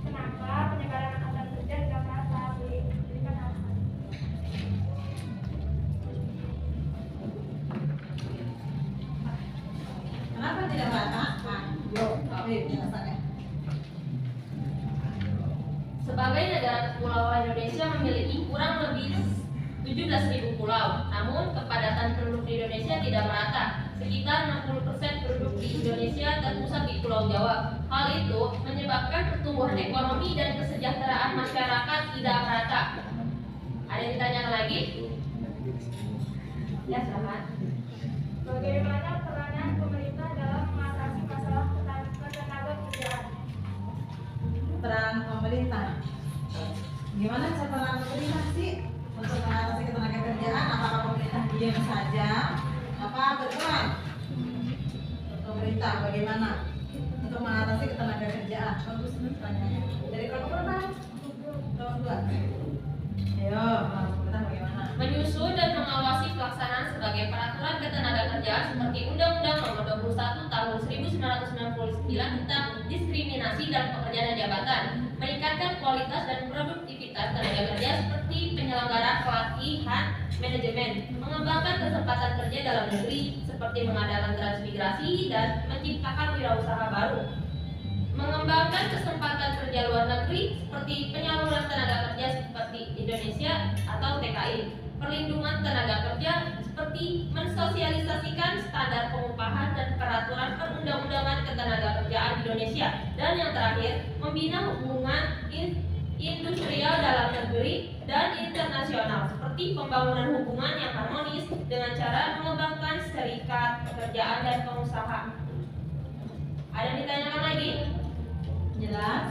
Kenapa penyebaran angkatan kerja tidak merata? Berikan alasan. Kenapa tidak merata? Nah, yuk, penjelasannya. kepulauan Indonesia memiliki kurang lebih 17.000 pulau. Namun, kepadatan penduduk di Indonesia tidak merata. Sekitar 60% penduduk di Indonesia terpusat di Pulau Jawa. Hal itu menyebabkan pertumbuhan ekonomi dan kesejahteraan masyarakat tidak merata. Ada yang ditanyakan lagi? Ya, silakan. Bagaimana peranan pemerintah dalam mengatasi masalah ketenaga kerjaan? Peran pemerintah. Gimana cara peran pemerintah sih untuk mengatasi ketenaga kerjaan? Apakah pemerintah diam saja? Apa berperan? Pemerintah bagaimana untuk mengatasi ketenaga kerjaan? Bagus nih pertanyaannya. Dari kelompok berapa? Kelompok 2. Ayo, pemerintah bagaimana? Menyusun dan mengawasi pelaksanaan sebagai peraturan ketenagakerjaan seperti Undang-Undang Nomor 21 Tahun 1999 tentang diskriminasi dalam pekerjaan dan jabatan, meningkatkan kualitas dan produktivitas tenaga kerja seperti penyelenggaraan pelatihan manajemen, mengembangkan kesempatan kerja dalam negeri seperti mengadakan transmigrasi dan menciptakan wirausaha baru, mengembangkan kesempatan kerja luar negeri seperti penyaluran tenaga kerja seperti Indonesia atau TKI, perlindungan tenaga kerja seperti mensosialisasikan standar pengupahan dan peraturan perundang-undangan ketenagakerjaan Indonesia, dan yang terakhir membina hubungan industrial dalam negeri dan internasional seperti pembangunan hubungan yang harmonis dengan cara mengembangkan serikat pekerjaan dan pengusaha. Ada yang ditanyakan lagi? Jelas?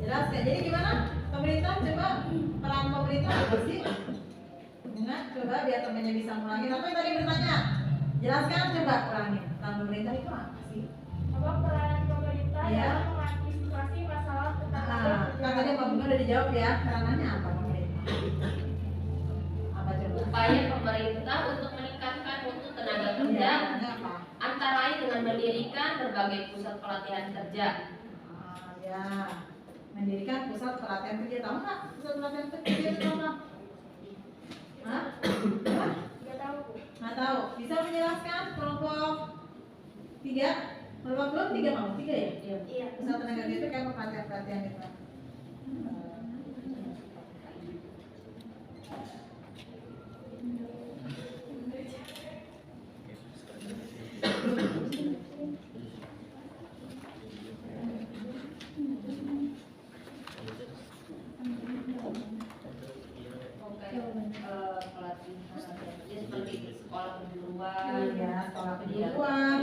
Jelas ya? Jadi gimana? Pemerintah coba peran pemerintah apa sih? Nah, coba biar temennya bisa mulai. Apa yang tadi bertanya? Jelaskan coba perannya. Peran pemerintah itu apa sih? Apa peran pemerintah Iya. dalam mengantisipasi masalah ketenaga Kan kerjaan? tadi Pak Bunga udah dijawab ya. Peranannya apa pemerintah? Apa coba? Upaya pemerintah untuk meningkatkan mutu tenaga kerja Iya, perannya apa? antara lain dengan mendirikan berbagai pusat pelatihan kerja. Ya, mendirikan pusat pelatihan kerja. Tahu nggak pusat pelatihan kerja itu apa? Hah? Hah? Nggak tahu, Bu. Nggak tahu. Bisa menjelaskan kelompok 3? Kelompok belum 3 kamu? 3 ya? Iya. Pusat tenaga kerja itu kayak pelatihan itu. Pelatihan seperti sekolah kejuruan, Ya, sekolah kejuruan,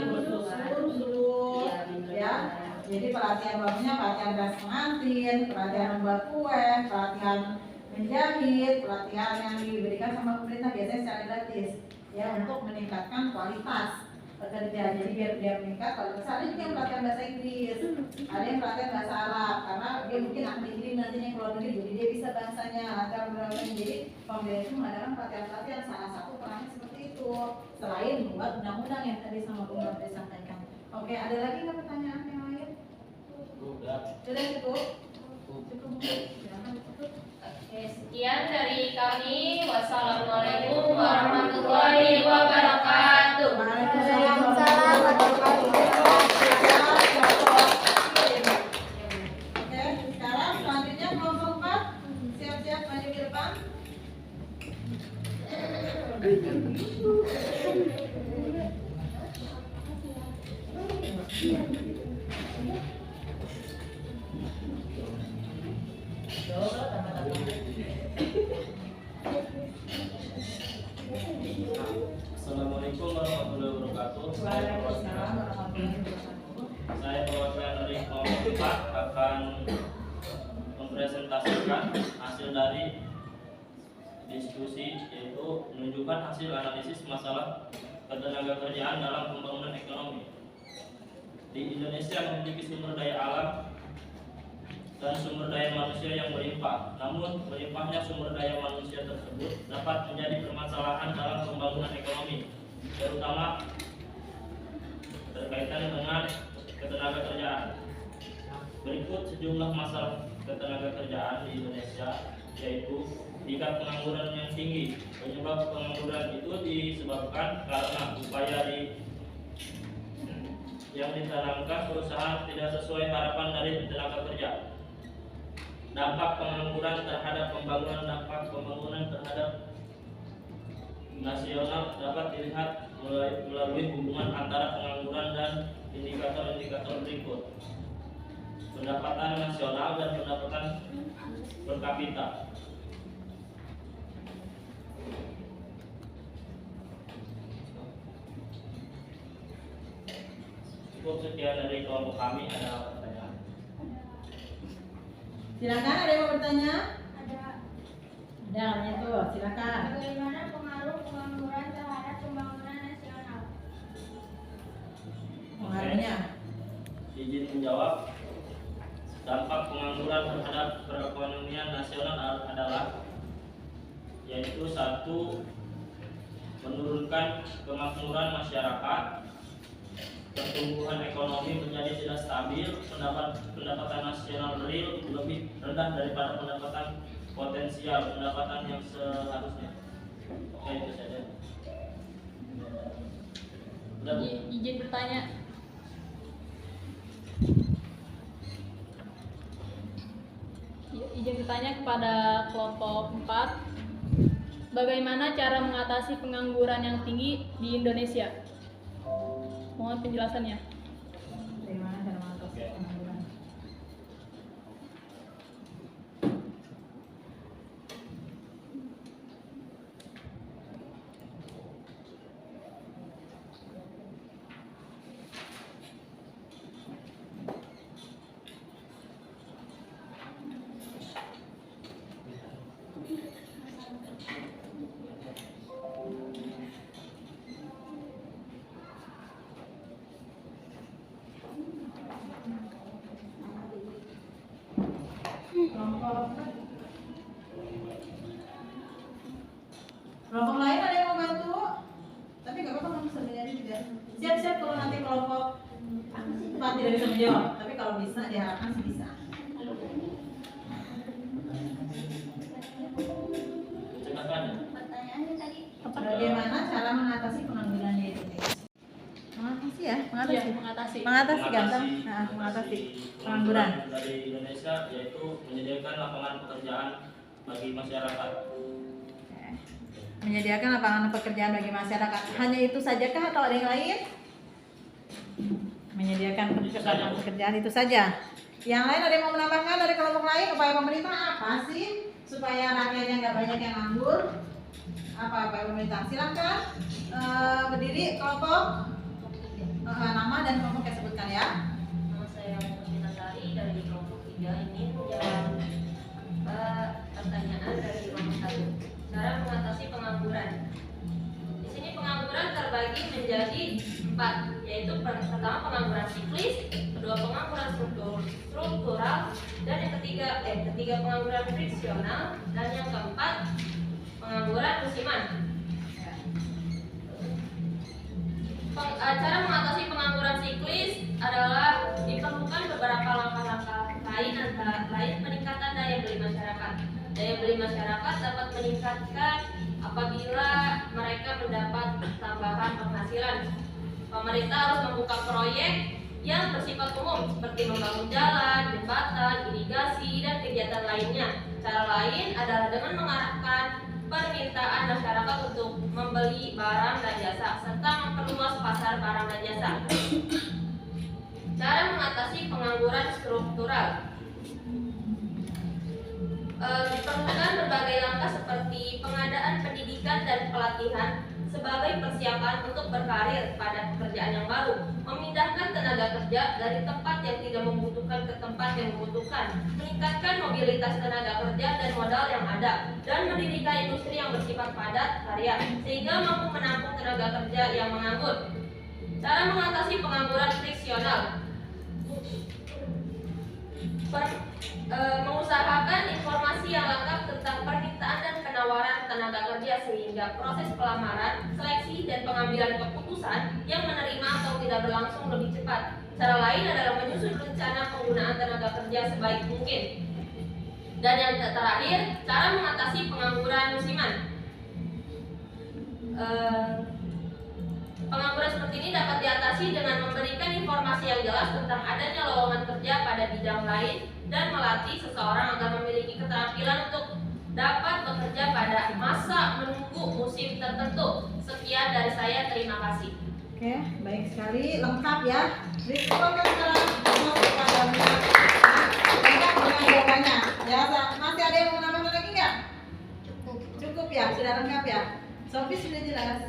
usul, ya. Jadi pelatihan bawahnya pelatihan gas pengantin, pelatihan membuat kue, pelatihan menjahit, pelatihan yang diberikan sama pemerintah biasanya secara gratis, ya, untuk meningkatkan kualitas pekerja. Jadi biar dia meningkat kualitas. Ada juga yang pelatihan bahasa Inggris, ada yang pelatihan bahasa Arab, karena dia mungkin akan dikirim nantinya ke luar negeri, jadi dia bisa bahasanya, lancar berbagai. Jadi pemerintah itu mengadakan pelatihan-pelatihan, salah satu perannya seperti itu. Selain membuat undang-undang yang tadi sama Bu Nurul disampaikan. Oke, ada lagi nggak pertanyaan yang lain? Sudah cukup? Cukup. Silakan cukup. Oke, sekian dari kami. Wassalamualaikum warahmatullahi wabarakatuh. Waalaikumsalam warahmatullahi wabarakatuh. Oke, sekarang selanjutnya kelompok 4 siap-siap maju ke depan. Assalamualaikum warahmatullahi wabarakatuh. Waalaikumsalam warahmatullahi wabarakatuh. Saya perwakilan dari kelompok 4 akan mempresentasikan hasil dari diskusi, yaitu menunjukkan hasil analisis masalah ketenagakerjaan dalam pembangunan ekonomi. Di Indonesia memiliki sumber daya alam dan sumber daya manusia yang melimpah. Namun, melimpahnya sumber daya manusia tersebut dapat menjadi permasalahan dalam pembangunan ekonomi, terutama berkaitan dengan ketenagakerjaan. Berikut sejumlah masalah ketenagakerjaan di Indonesia, yaitu tingkat pengangguran yang tinggi. Penyebab pengangguran itu disebabkan karena upaya yang ditanamkan perusahaan tidak sesuai harapan dari tenaga kerja. dampak pengangguran terhadap pembangunan. Dampak pembangunan terhadap nasional dapat dilihat melalui hubungan antara pengangguran dan indikator-indikator berikut: pendapatan nasional dan pendapatan per kapita. Cukup sekian dari kelompok kami. Ada pertanyaan? Silakan, ada yang mau bertanya? Ada. Ada, namanya tuh, silakan. Bagaimana pengaruh pengangguran terhadap pembangunan nasional? Pengaruhnya. Izin menjawab. Dampak pengangguran terhadap perekonomian nasional adalah yaitu 1. Menurunkan kemakmuran masyarakat, pertumbuhan ekonomi menjadi tidak stabil, pendapatan nasional real lebih rendah daripada pendapatan potensial, pendapatan yang seharusnya. Oke, itu saja. Izin bertanya. Izin bertanya kepada kelompok 4. Bagaimana cara mengatasi pengangguran yang tinggi di Indonesia? Mohon penjelasannya. Bagaimana cara mengatasi pengangguran? Kelompok lain ada yang mau bantu? Tapi nggak apa-apa, kamu bisa menjadi juga. Siap-siap kalau nanti kelompok 4 tidak bisa menjawab. Tapi kalau bisa, diharapkan sih bisa. Pertanyaannya tadi. Bagaimana cara mengatasi pengangguran di Indonesia? Mengatasi ya, mengatasi. Iya, mengatasi. Mengatasi gampang. Nah, mengatasi pengangguran. Dari Indonesia yaitu menyediakan lapangan pekerjaan bagi masyarakat. Menyediakan lapangan pekerjaan bagi masyarakat. Hanya itu sajakah atau ada yang lain? Menyediakan lapangan pekerjaan itu saja. Yang lain ada yang mau menambahkan dari kelompok lain? Upaya pemerintah apa sih supaya rakyatnya nggak banyak yang nganggur? Apa upaya pemerintah? Silakan berdiri kelompok, nama dan kelompok yang sebutkan ya. Nama saya Mustina Sari dari kelompok 3 ini menjawab pertanyaan dari kelompok 1. Cara mengatasi pengangguran. Di sini pengangguran terbagi menjadi 4, yaitu pertama pengangguran siklis, kedua pengangguran struktural, dan yang ketiga pengangguran friksional, dan yang keempat pengangguran musiman. Cara mengatasi pengangguran siklis adalah diperlukan beberapa langkah-langkah lain, antara lain peningkatan daya beli masyarakat. Daya beli masyarakat dapat meningkatkan apabila mereka mendapat tambahan penghasilan. Pemerintah harus membuka proyek yang bersifat umum seperti membangun jalan, jembatan, irigasi, dan kegiatan lainnya. Cara lain adalah dengan mengarahkan permintaan masyarakat untuk membeli barang dan jasa serta memperluas pasar barang dan jasa. Cara mengatasi pengangguran struktural. Diperlukan berbagai langkah seperti pengadaan pendidikan dan pelatihan sebagai persiapan untuk berkarir pada pekerjaan yang baru, memindahkan tenaga kerja dari tempat yang tidak membutuhkan ke tempat yang membutuhkan, meningkatkan mobilitas tenaga kerja dan modal yang ada, dan mendirikan industri yang bersifat padat karya sehingga mampu menampung tenaga kerja yang menganggur. Cara mengatasi pengangguran friksional. Mengusahakan informasi yang lengkap tentang permintaan dan penawaran tenaga kerja sehingga proses pelamaran, seleksi, dan pengambilan keputusan yang menerima atau tidak berlangsung lebih cepat. Cara lain adalah menyusun rencana penggunaan tenaga kerja sebaik mungkin. Dan yang terakhir, cara mengatasi pengangguran musiman. Pengangguran seperti ini dapat diatasi dengan memberikan informasi yang jelas tentang adanya lowongan kerja pada bidang bidang lain dan melatih seseorang agar memiliki keterampilan untuk dapat bekerja pada masa menunggu musim tertentu. Sekian dari saya, terima kasih. Oke, baik sekali, lengkap ya. Disekolahkan sekarang masuk kepada lengkap dengan jawabannya. Ya, masih ada yang mau menambahkan lagi nggak? Cukup ya, sudah lengkap ya. Sophie sudah jelas.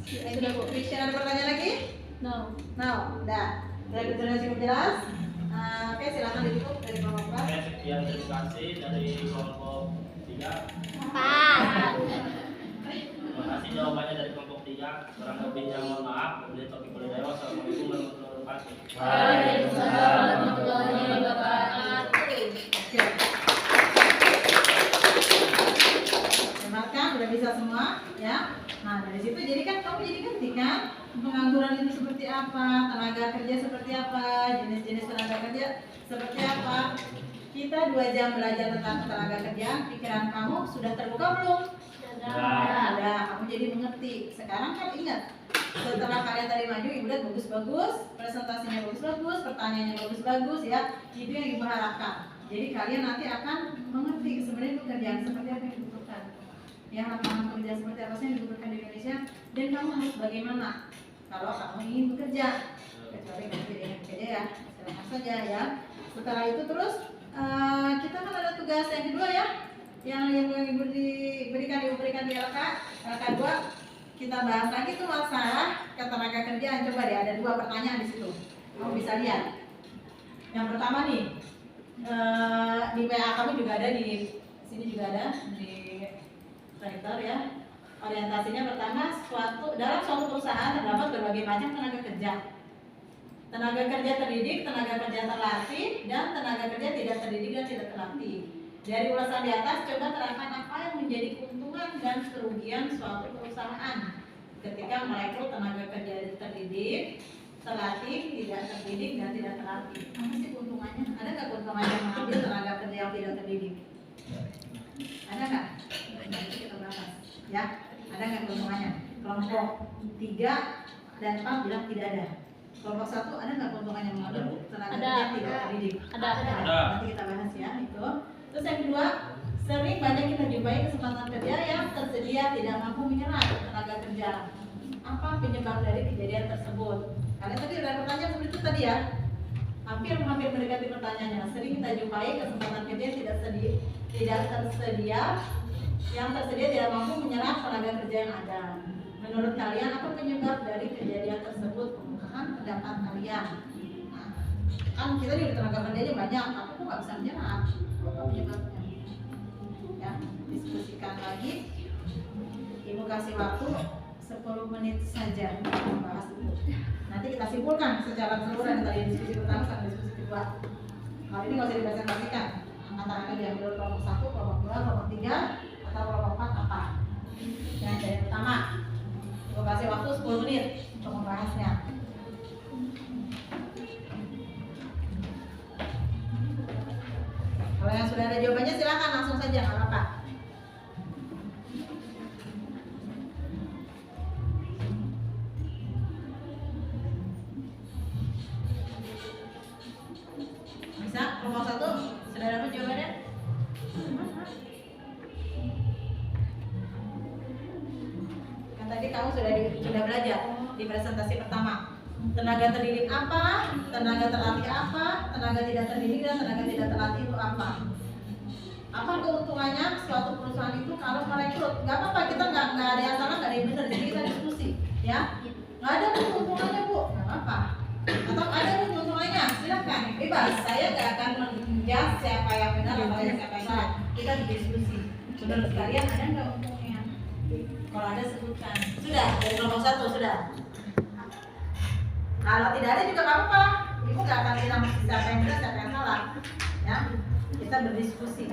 Sudah Bu. Christian ada pertanyaan lagi? No. Udah. Sudah cukup jelas. Oke, silakan ditutup dari kelompok 4. Oke, sekian terima kasih dari kelompok 3. Terima kasih jawabannya dari kelompok 3. Kurang lebihnya mohon maaf. Wabillahi taufiq wal hidayah. Wassalamualaikum warahmatullahi wabarakatuh. Waalaikumsalam warahmatullahi wabarakatuh. Kan udah bisa semua ya. Nah dari situ jadi kan kamu jadi ngerti kan pengangguran itu seperti apa, tenaga kerja seperti apa, jenis-jenis tenaga kerja seperti apa. Kita 2 jam belajar tentang tenaga kerja, pikiran kamu sudah terbuka belum? Sudah. Kamu jadi mengerti. Sekarang kan ingat, setelah kalian tadi maju, ibu lihat bagus-bagus, presentasinya bagus-bagus, pertanyaannya bagus-bagus ya. Itu yang ibu harapkan. Jadi kalian nanti akan mengerti sebenarnya pekerjaan seperti apa yang dibutuhkan. Ya, lapangan kerja seperti apa sih yang dibutuhkan di Indonesia, dan kamu harus bagaimana kalau kamu ingin bekerja, kecuali kamu tidak ingin bekerja ya, silahkan saja ya. Setelah itu terus kita kan ada tugas yang kedua ya, yang ibu diberikan di LK 2. Kita bahas lagi tuh masalah ketenaga kerjaan. Coba deh, ada 2 pertanyaan di situ, kamu bisa lihat. Yang pertama nih, di PA kamu juga ada, di sini juga ada di Twitter ya. Orientasinya pertama, dalam suatu perusahaan terdapat berbagai macam tenaga kerja. Tenaga kerja terdidik, tenaga kerja terlatih, dan tenaga kerja tidak terdidik dan tidak terlatih. Dari ulasan di atas, coba terangkan apa yang menjadi keuntungan dan kerugian suatu perusahaan ketika merekrut tenaga kerja terdidik, terlatih, tidak terdidik, dan tidak terlatih. Apa sih keuntungannya? Ada nggak keuntungannya mengambil tenaga kerja yang tidak terdidik? Ada nggak? Nanti kita bahas ya. Ada nggak keuntungannya? Kelompok 3 dan 4 bilang tidak ada. Kelompok 1 ada nggak keuntungannya mengambil tenaga kerja yang tidak terdidik? Ada. Nanti kita bahas ya itu. Terus yang kedua, sering banyak kita jumpai kesempatan kerja yang tersedia tidak mampu menyerap tenaga kerja. Apa penyebab dari kejadian tersebut? Kalian tadi udah pertanyaan seperti itu tadi ya. Hampir mendekati pertanyaannya. Sering kita jumpai kesempatan kerja yang tidak tersedia, yang tersedia tidak mampu menyerap tenaga kerja yang ada. Menurut kalian apa penyebab dari kejadian tersebut? Kemukakan pendapat kalian. Nah, kan kita di tenaga kerjanya banyak, tapi kok nggak bisa menyerap? Apa penyebabnya? Ya, diskusikan lagi. Ibu kasih waktu 10 menit saja membahas itu. Nanti kita simpulkan secara keseluruhan dari diskusi pertama sampai diskusi kedua. Kali ini nggak usah dipresentasikan. Antara diambil kelompok 1, kelompok 2, kelompok 3, atau kelompok 4 apa? Yang dari pertama, gue kasih waktu 10 menit untuk membahasnya. Kalau yang sudah ada jawabannya silakan langsung saja, nggak apa-apa. Bisa? Kelompok 1 sudah dapat jawabannya? Kan tadi kamu sudah belajar di presentasi pertama. Tenaga terdidik apa? Tenaga terlatih apa? Tenaga tidak terdidik dan tenaga tidak terlatih itu apa? Apa keuntungannya suatu perusahaan itu kalau merekrut? Gak apa-apa, kita nggak ada yang salah, nggak ada yang benar. Jadi kita diskusi, ya. Nggak ada keuntungannya Bu, nggak apa-apa. Atau ada keuntungannya, silakan, bebas. Saya nggak akan menjudge siapa yang benar atau siapa yang salah. Kita diskusi. Menurut kalian ada nggak untungnya? Kalau ada sebutkan. Sudah, dari kelompok 1 sudah. Kalau tidak ada juga nggak apa-apa. Ibu nggak akan bilang siapa yang benar, siapa yang salah. Ya, kita berdiskusi.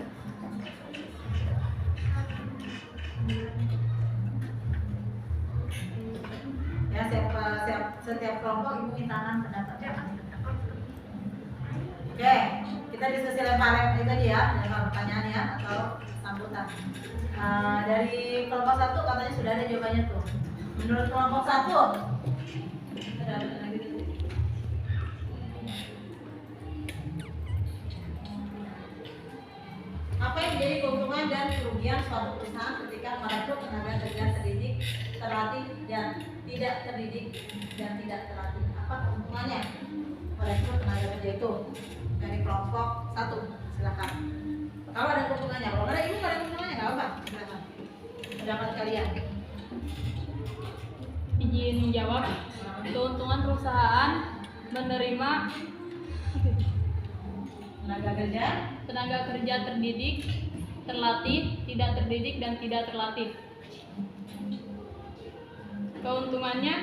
Ya, setiap kelompok ibu minta pendapatnya. Oke, kita diskusi lempar tadi ya, lempar pertanyaan ya atau sambutan. Dari kelompok 1 katanya sudah ada jawabannya tuh. Menurut kelompok 1, ada lagi. Apa yang menjadi keuntungan dan kerugian suatu perusahaan ketika merekrut tenaga kerja terdidik, terlatih, dan tidak terdidik dan tidak terlatih? Apa keuntungannya merekrut tenaga kerja itu? Dari kelompok 1, silakan. Kalau ada keuntungannya, kalau nggak ada ini nggak ada keuntungannya nggak apa, silakan. Pendapat kalian. Izin menjawab. Keuntungan perusahaan menerima tenaga kerja terdidik, terlatih, tidak terdidik, dan tidak terlatih. Keuntungannya,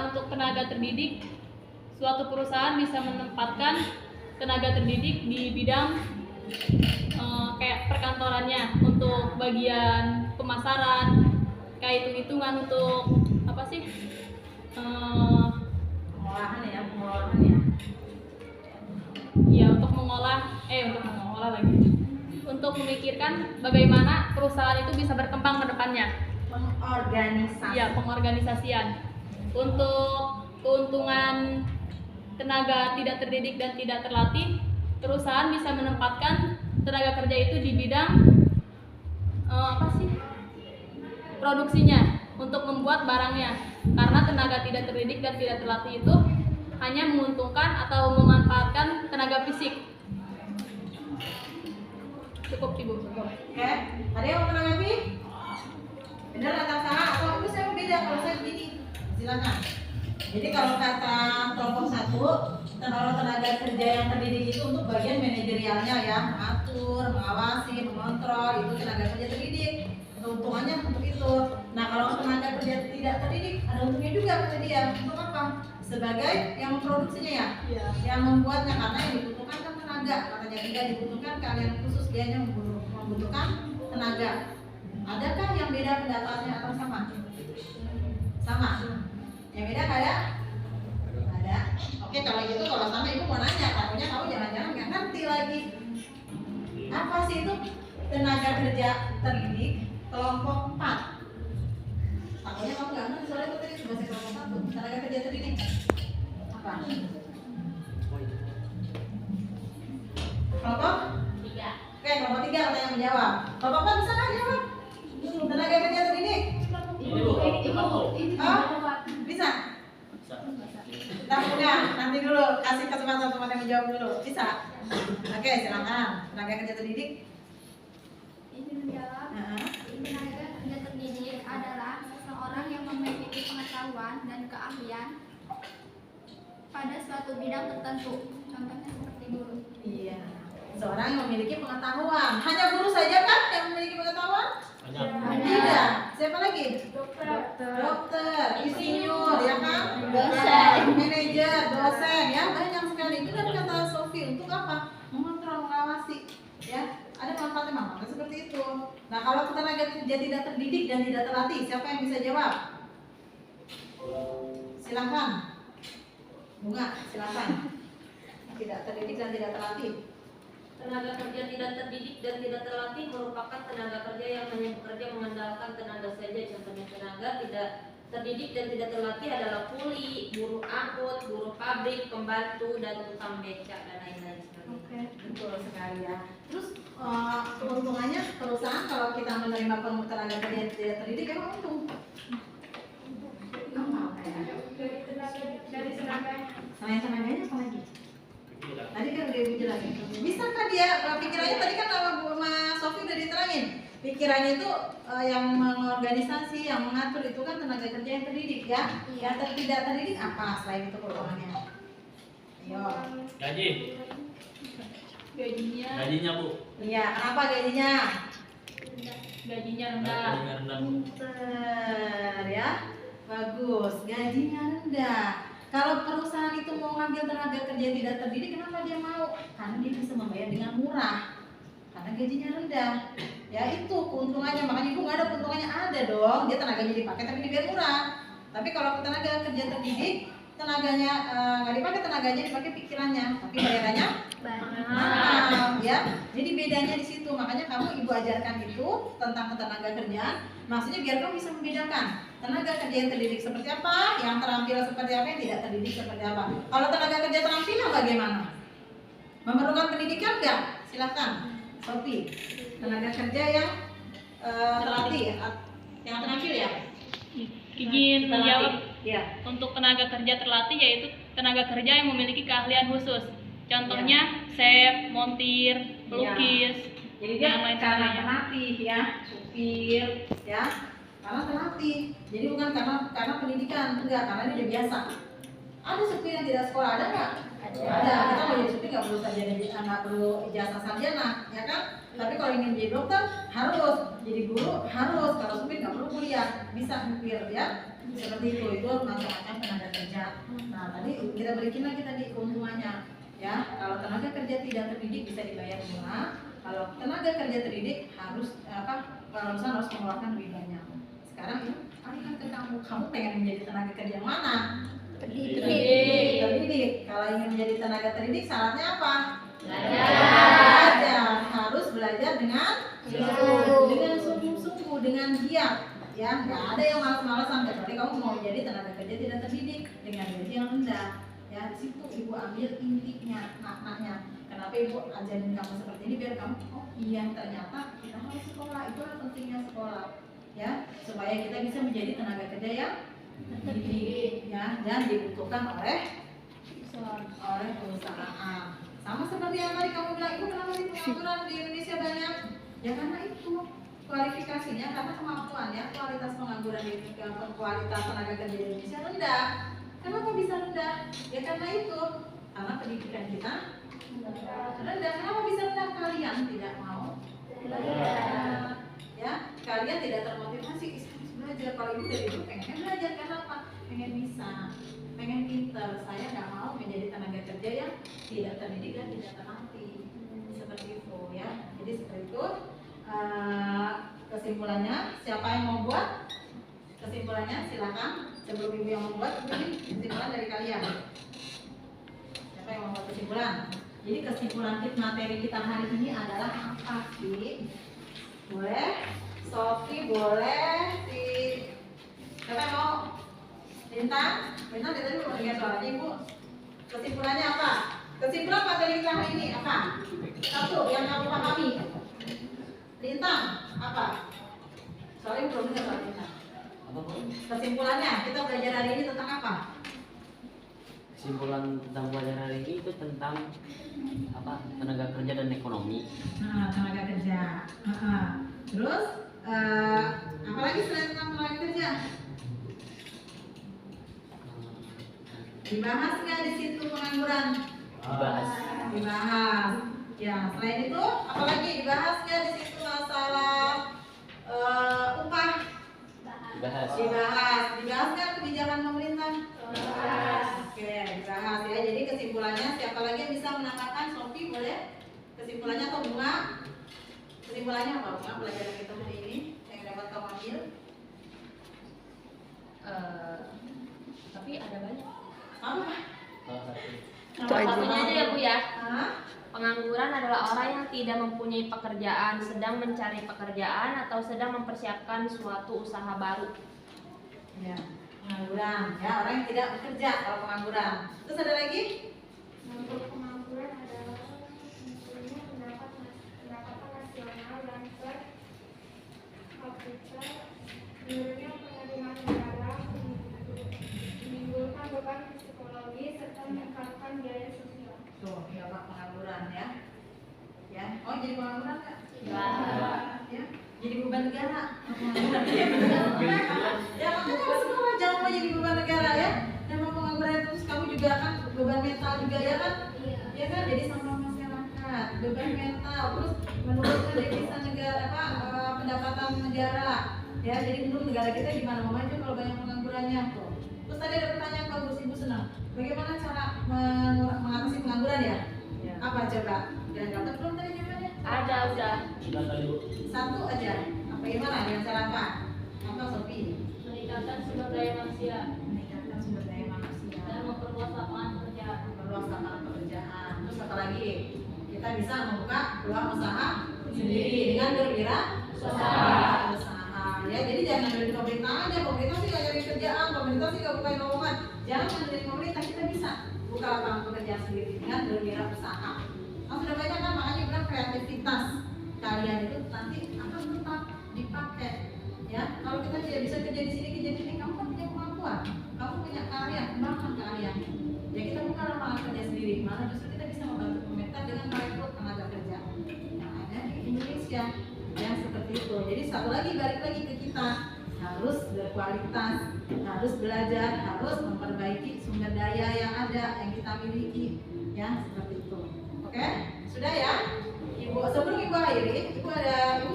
untuk tenaga terdidik, suatu perusahaan bisa menempatkan tenaga terdidik di bidang kayak perkantorannya, untuk bagian pemasaran, kayak hitung-hitungan untuk apa sih? Pengolahan ya. Ya, untuk mengolah lagi. Untuk memikirkan bagaimana perusahaan itu bisa berkembang ke depannya. Pengorganisasi. Ya, pengorganisasian. Untuk keuntungan tenaga tidak terdidik dan tidak terlatih, perusahaan bisa menempatkan tenaga kerja itu di bidang produksinya, untuk membuat barangnya. Karena tenaga tidak terdidik dan tidak terlatih itu hanya menguntungkan atau memanfaatkan tenaga fisik. Cukup Ibu. Oke, ada yang mau menanggapi? Benar atau salah? Atau itu saya beda kalau saya begini? Silakan. Jadi kalau kata kelompok 1, tenaga kerja yang terdidik itu untuk bagian manajerialnya ya, mengatur, mengawasi, mengontrol, itu tenaga kerja terdidik. Keuntungannya untuk itu. Nah kalau tenaga kerja tidak terdidik, ada untungnya juga kata dia. Untuk apa? Sebagai yang memproduksinya ya, yang membuatnya, karena yang dibutuhkan kan tenaga. Katanya tidak dibutuhkan kalian khusus, dia yang membutuhkan tenaga. Adakah yang beda pendapatnya atau sama? Sama. Yang beda ada? Ada. Oke, kalau gitu kalau sama ibu mau nanya, takutnya kamu jangan-jangan nggak ngerti lagi. Apa sih itu tenaga kerja terdidik kelompok 4? Takutnya kamu nggak ngerti, soalnya itu tadi sebagai kelompok 1. Tenaga kerja terdidik apa? Kelompok 3. Oke, kelompok 3 ada yang menjawab. Kelompok 4 bisa nggak jawab? Tenaga kerja terdidik? Bisa? Nanti dulu kasih kesempatan teman yang menjawab dulu. Bisa? Oke, silakan. Tenaga kerja terdidik? Izin menjawab. Tenaga kerja terdidik adalah seseorang yang memiliki pengetahuan dan keahlian pada suatu bidang tertentu. Contohnya seperti guru. Iya. Seorang yang memiliki pengetahuan. Hanya guru saja kan yang memiliki pengetahuan? Tidak. Siapa lagi? Dokter, insinyur, ya kan? Dosen, manajer, dosen, ya banyak sekali. Itu kan kata Sophie, untuk apa? Mengontrol, mengawasi, ya. Ada manfaatnya seperti itu. Nah, kalau tenaga kerja tidak terdidik dan tidak terlatih, siapa yang bisa jawab? Silakan. Bunga, silakan. Tidak terdidik dan tidak terlatih. Tenaga kerja tidak terdidik dan tidak terlatih merupakan tenaga kerja yang hanya bekerja mengandalkan tenaga saja. Contohnya tenaga tidak terdidik dan tidak terlatih adalah kuli, buruh angkut, buruh pabrik, pembantu, dan tukang becak dan lain-lain sebagainya. Oke, betul sekali ya. Terus keuntungannya perusahaan kalau kita menerima tenaga kerja yang tidak terdidik emang untung? Dari tenaga. Selain tenaganya apa lagi? Tadi kan udah dijelasin. Bisakah dia pikirannya tadi kan sama Sophie udah diterangin. Pikirannya itu yang mengorganisasi, yang mengatur itu kan tenaga kerja yang terdidik ya. Yang tidak terdidik apa selain itu keuntungannya? Ayo. Gajinya Bu. Iya, kenapa gajinya? Gajinya rendah. Pinter ya. Bagus, gajinya rendah. Kalau perusahaan itu mau ngambil tenaga kerja tidak terdidik, kenapa dia mau? Karena dia bisa membayar dengan murah. Karena gajinya rendah. Ya itu keuntungannya, makanya ibu nggak ada keuntungannya, ada dong. Dia tenaganya dipakai tapi dibayar murah. Tapi kalau tenaga kerja terdidik, tenaganya nggak dipakai, tenaganya dipakai pikirannya, tapi bayarannya mahal, ya. Jadi bedanya di situ. Makanya kamu ibu ajarkan itu tentang tenaga kerjaan. Maksudnya biar kamu bisa membedakan tenaga kerja yang terdidik seperti apa, yang terampil seperti apa, yang tidak terdidik seperti apa. Kalau tenaga kerja terampil bagaimana? Memerlukan pendidikan nggak? silakan Sophie. Tenaga kerja yang terlatih, yang terampil ya. Izin menjawab. Ya. Untuk tenaga kerja terlatih yaitu tenaga kerja yang memiliki keahlian khusus. Contohnya chef, montir, pelukis, Jadi dia dan lain karena sebagainya. terlatih ya, supir ya, karena terlatih. Jadi bukan karena pendidikan, enggak, karena dia udah biasa. Ada supir yang tidak sekolah, ada nggak? Ada. Kita mau jadi supir nggak perlu sarjana, nggak perlu ijazah sarjana, ya kan? Tapi kalau ingin jadi dokter harus, jadi guru harus. Kalau supir nggak perlu kuliah, bisa supir ya. Seperti itu macam-macam tenaga kerja. Nah tadi kita berikan lagi tadi keuntungannya. Ya, kalau tenaga kerja tidak terdidik bisa dibayar murah. Kalau tenaga kerja terdidik harus harus mengeluarkan lebih banyak. Sekarang ini alihkan ke kamu pengen menjadi tenaga kerja yang mana? Terdidik. Kalau ingin menjadi tenaga terdidik syaratnya apa? Belajar. Harus belajar dengan sungguh-sungguh, dengan giat. Ya, nggak ada yang malas-malasan. Kecuali kamu mau jadi tenaga kerja tidak terdidik dengan gaji yang rendah. Ya, di situ ibu ambil intinya, maknanya. Kenapa ibu ajarin kamu seperti ini biar kamu iya ternyata kita harus sekolah, itulah pentingnya sekolah. Ya, supaya kita bisa menjadi tenaga kerja yang terdidik ya, dan dibutuhkan oleh perusahaan. Sama seperti yang tadi kamu bilang, ibu kenapa sih pengangguran di Indonesia banyak? Ya karena itu kualifikasinya, karena kemampuan ya, kualitas pengangguran di kualitas tenaga kerja di Indonesia rendah. Kenapa bisa rendah? Ya karena itu, karena pendidikan kita rendah. Kenapa bisa rendah? Kalian tidak mau belajar. Ya, kalian tidak termotivasi belajar. Kalau ibu dari dulu pengen belajar, kenapa? Pengen bisa, pengen pintar. Saya nggak mau menjadi tenaga kerja yang tidak terdidik dan tidak terlatih. Seperti itu ya. Jadi seperti itu. Kesimpulannya, siapa yang mau buat? Kesimpulannya silakan. Sebelum ibu yang membuat, ini kesimpulan dari kalian. Siapa yang membuat kesimpulan? Jadi kesimpulan materi kita hari ini adalah apa sih? Boleh? Sophie boleh? Siapa yang mau? Lintang? Lintang dari tadi belum dengar suaranya ibu. Kesimpulannya apa? Kesimpulan materi kita hari ini apa? Satu yang kamu pahami. Lintang apa? Soalnya belum dengar suara Lintang. Kesimpulannya kita belajar hari ini tentang apa? Kesimpulan tentang pelajaran hari ini itu tentang apa? Tenaga kerja dan ekonomi. Nah, tenaga kerja. Terus apalagi selain tentang tenaga kerja? Dibahas nggak di situ pengangguran? Dibahas. Ya, selain itu apalagi dibahas nggak di situ masalah upah? Dibahas nggak kebijakan pemerintah? Oke, dibahas ya. Jadi kesimpulannya siapa lagi yang bisa menambahkan? Sophie boleh? Kesimpulannya atau Bunga? Kesimpulannya apa Bunga pelajaran kita hari ini yang dapat kamu ambil? Tapi ada banyak. Apa? Salah satunya aja ya Bu ya. Hah? Pengangguran adalah orang yang tidak mempunyai pekerjaan, sedang mencari pekerjaan, atau sedang mempersiapkan suatu usaha baru. Ya, pengangguran. Ya, orang yang tidak bekerja kalau pengangguran. Terus ada lagi? Untuk pengangguran adalah mempunyai pendapatan nasional yang per kapita, menurunnya penerimaan negara, menimbulkan beban psikologis serta meningkatkan biaya sosial. Tuh, ya Pak, pengangguran ya. Ya, oh jadi pengangguran nggak? Ya, jadi beban negara. Pengangguran ya, makanya kamu semua jangan mau jadi beban negara ya. Dan mau pengangguran terus kamu juga kan beban mental juga ya kan? Ya kan, jadi sama masyarakat, beban mental, terus menurunkan devisa negara pendapatan negara. Ya, jadi menurut negara kita gimana mau maju kalau banyak penganggurannya tuh. Terus tadi ada pertanyaan bagus, Ibu senang. Bagaimana cara mengatasi pengangguran ya? Apa coba? Udah dapat belum tadi jawabannya? Ada, udah. Satu aja. Apa gimana? Dengan cara apa? Apa Sophie? Meningkatkan sumber daya manusia Meningkatkan sumber daya manusia. dan memperluas lapangan kerja. Memperluas lapangan pekerjaan. Terus apa lagi? Kita bisa membuka peluang usaha sendiri dengan berwirausaha. Ya, jadi jangan dari pemerintah aja. Pemerintah sih nggak cari kerjaan, pemerintah sih nggak bukain lowongan. Jangan dari pemerintah, kita bisa buka lapangan pekerjaan sendiri dengan berwirausaha. Sudah banyak kan, makanya bilang kreativitas kalian itu nanti akan tetap dipakai. Ya, kalau kita tidak bisa kerja di sini, kamu kan punya kemampuan, kamu punya karya, kembangkan karya. Ya kita buka lapangan kerja sendiri, malah justru kita bisa membantu pemerintah dengan merekrut tenaga kerja yang ada di Indonesia. Ya seperti itu. Jadi satu lagi balik lagi ke kita, harus berkualitas, harus belajar, harus memperbaiki sumber daya yang ada yang kita miliki. Ya seperti itu. Oke, sudah ya. Ibu sebelum ibu akhiri, ibu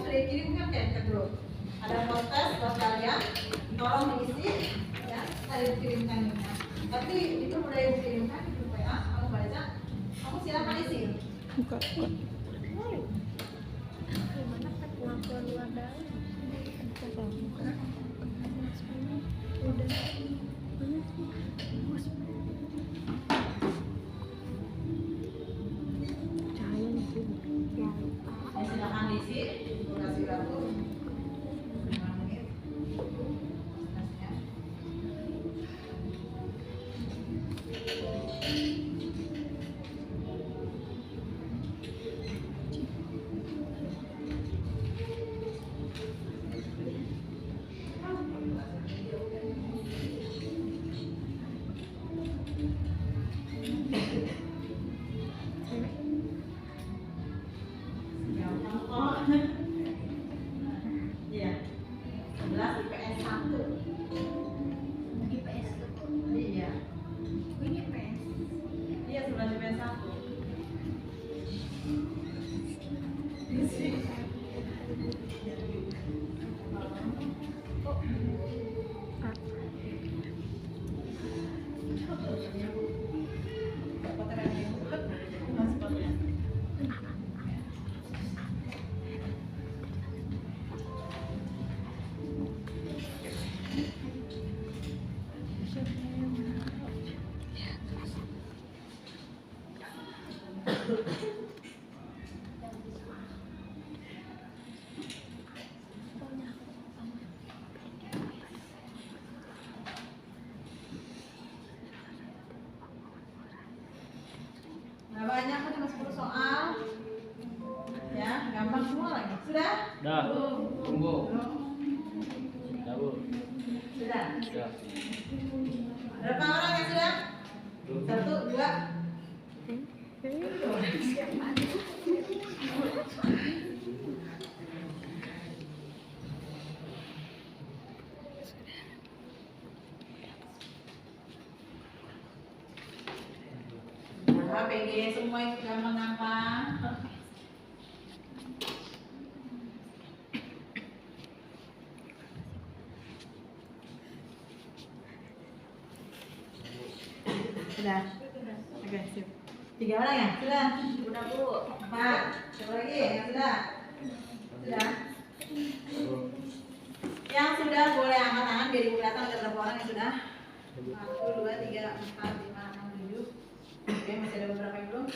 sudah kirimkan ke grup. Ada poster buat kalian, tolong diisi, ya, saya kirimkan ini. Tapi itu udah ibu kirimkan di grup WA, kamu baca, kamu silakan isi. Buka. Gimana pengakuan luar dalam? Ya, silakan diisi, ibu kasih waktu. Iya. 11 IPS 1. IPS itu. Iya. Ini IPS. Iya, 11 IPS 1. Nah, banyak kan cuma 10 soal. Ya, gampang semua lagi. Sudah? Dah. Tunggu. Dah, Bu. Sudah. Dah. Berapa orang yang sudah? 1, 2. Nah, PG semua itu gampang-gampang. Sudah. Oke, sip. 3 orang ya? Sudah. Udah Bu. 4. Siapa lagi? Yang sudah? Sudah. Yang sudah boleh angkat tangan biar ibu kelihatan ada berapa orang yang sudah. 1, 2, 3, 4, 5, 6, 7. Oke, masih ada beberapa yang belum.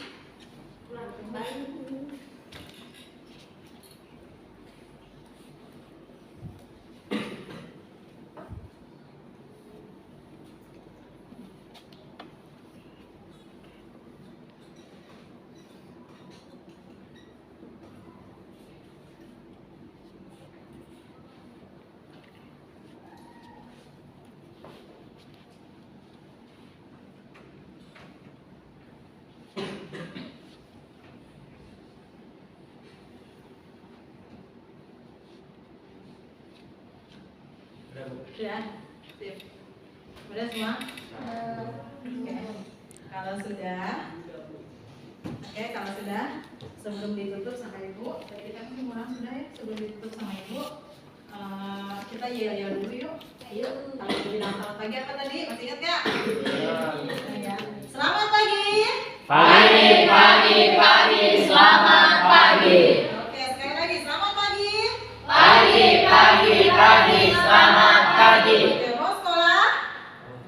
Sudah? Sip. Sudah semua? Oke. Kalau sudah, sebelum ditutup sama ibu, tadi kan semua orang sudah ya, sebelum ditutup sama ibu, kita yel dulu yuk. Yuk. Kalau bilang selamat pagi apa tadi? Masih ingat nggak? Ya. Selamat pagi. Pagi, selamat pagi. Oke, sekali lagi selamat pagi. Pagi, selamat pagi. Oke, mau sekolah?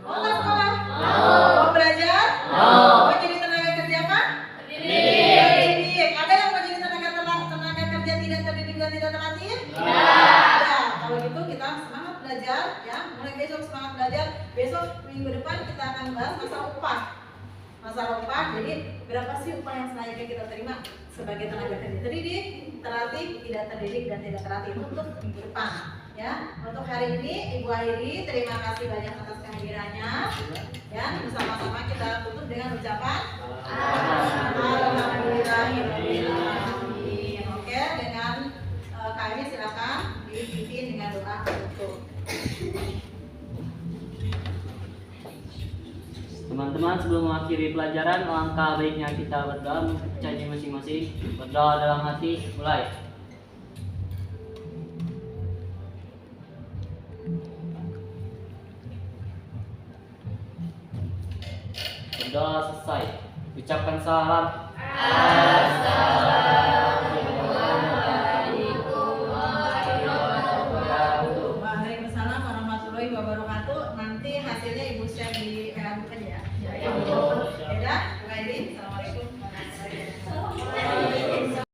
Mau nggak sekolah? Mau. Mau belajar? Mau. Mau jadi tenaga kerja apa? Pendidik. Pendidik. Ada yang mau jadi tenaga kerja tidak terdidik dan tidak terlatih? Ya. Ada. Kalau gitu kita semangat belajar ya. Mulai besok semangat belajar. Besok minggu depan kita akan bahas masalah upah. Jadi berapa sih upah yang selayaknya kita terima sebagai tenaga kerja terdidik, terlatih, tidak terdidik, dan tidak terlatih untuk minggu depan. Ya, untuk hari ini Ibu Airi, terima kasih banyak atas kehadirannya. Ya, bersama-sama kita tutup dengan ucapan Alhamdulillahirobbilalamin. Oke, dengan kami silakan dipimpin dengan doa penutup. Teman-teman, sebelum mengakhiri pelajaran, alangkah baiknya kita berdoa untuk kepercayaan masing-masing. Berdoa dalam hati, mulai. Berdoa selesai. Ucapkan salam. Waalaikumsalam warahmatullahi wabarakatuh. Nanti hasilnya Ibu share di WA bukan ya?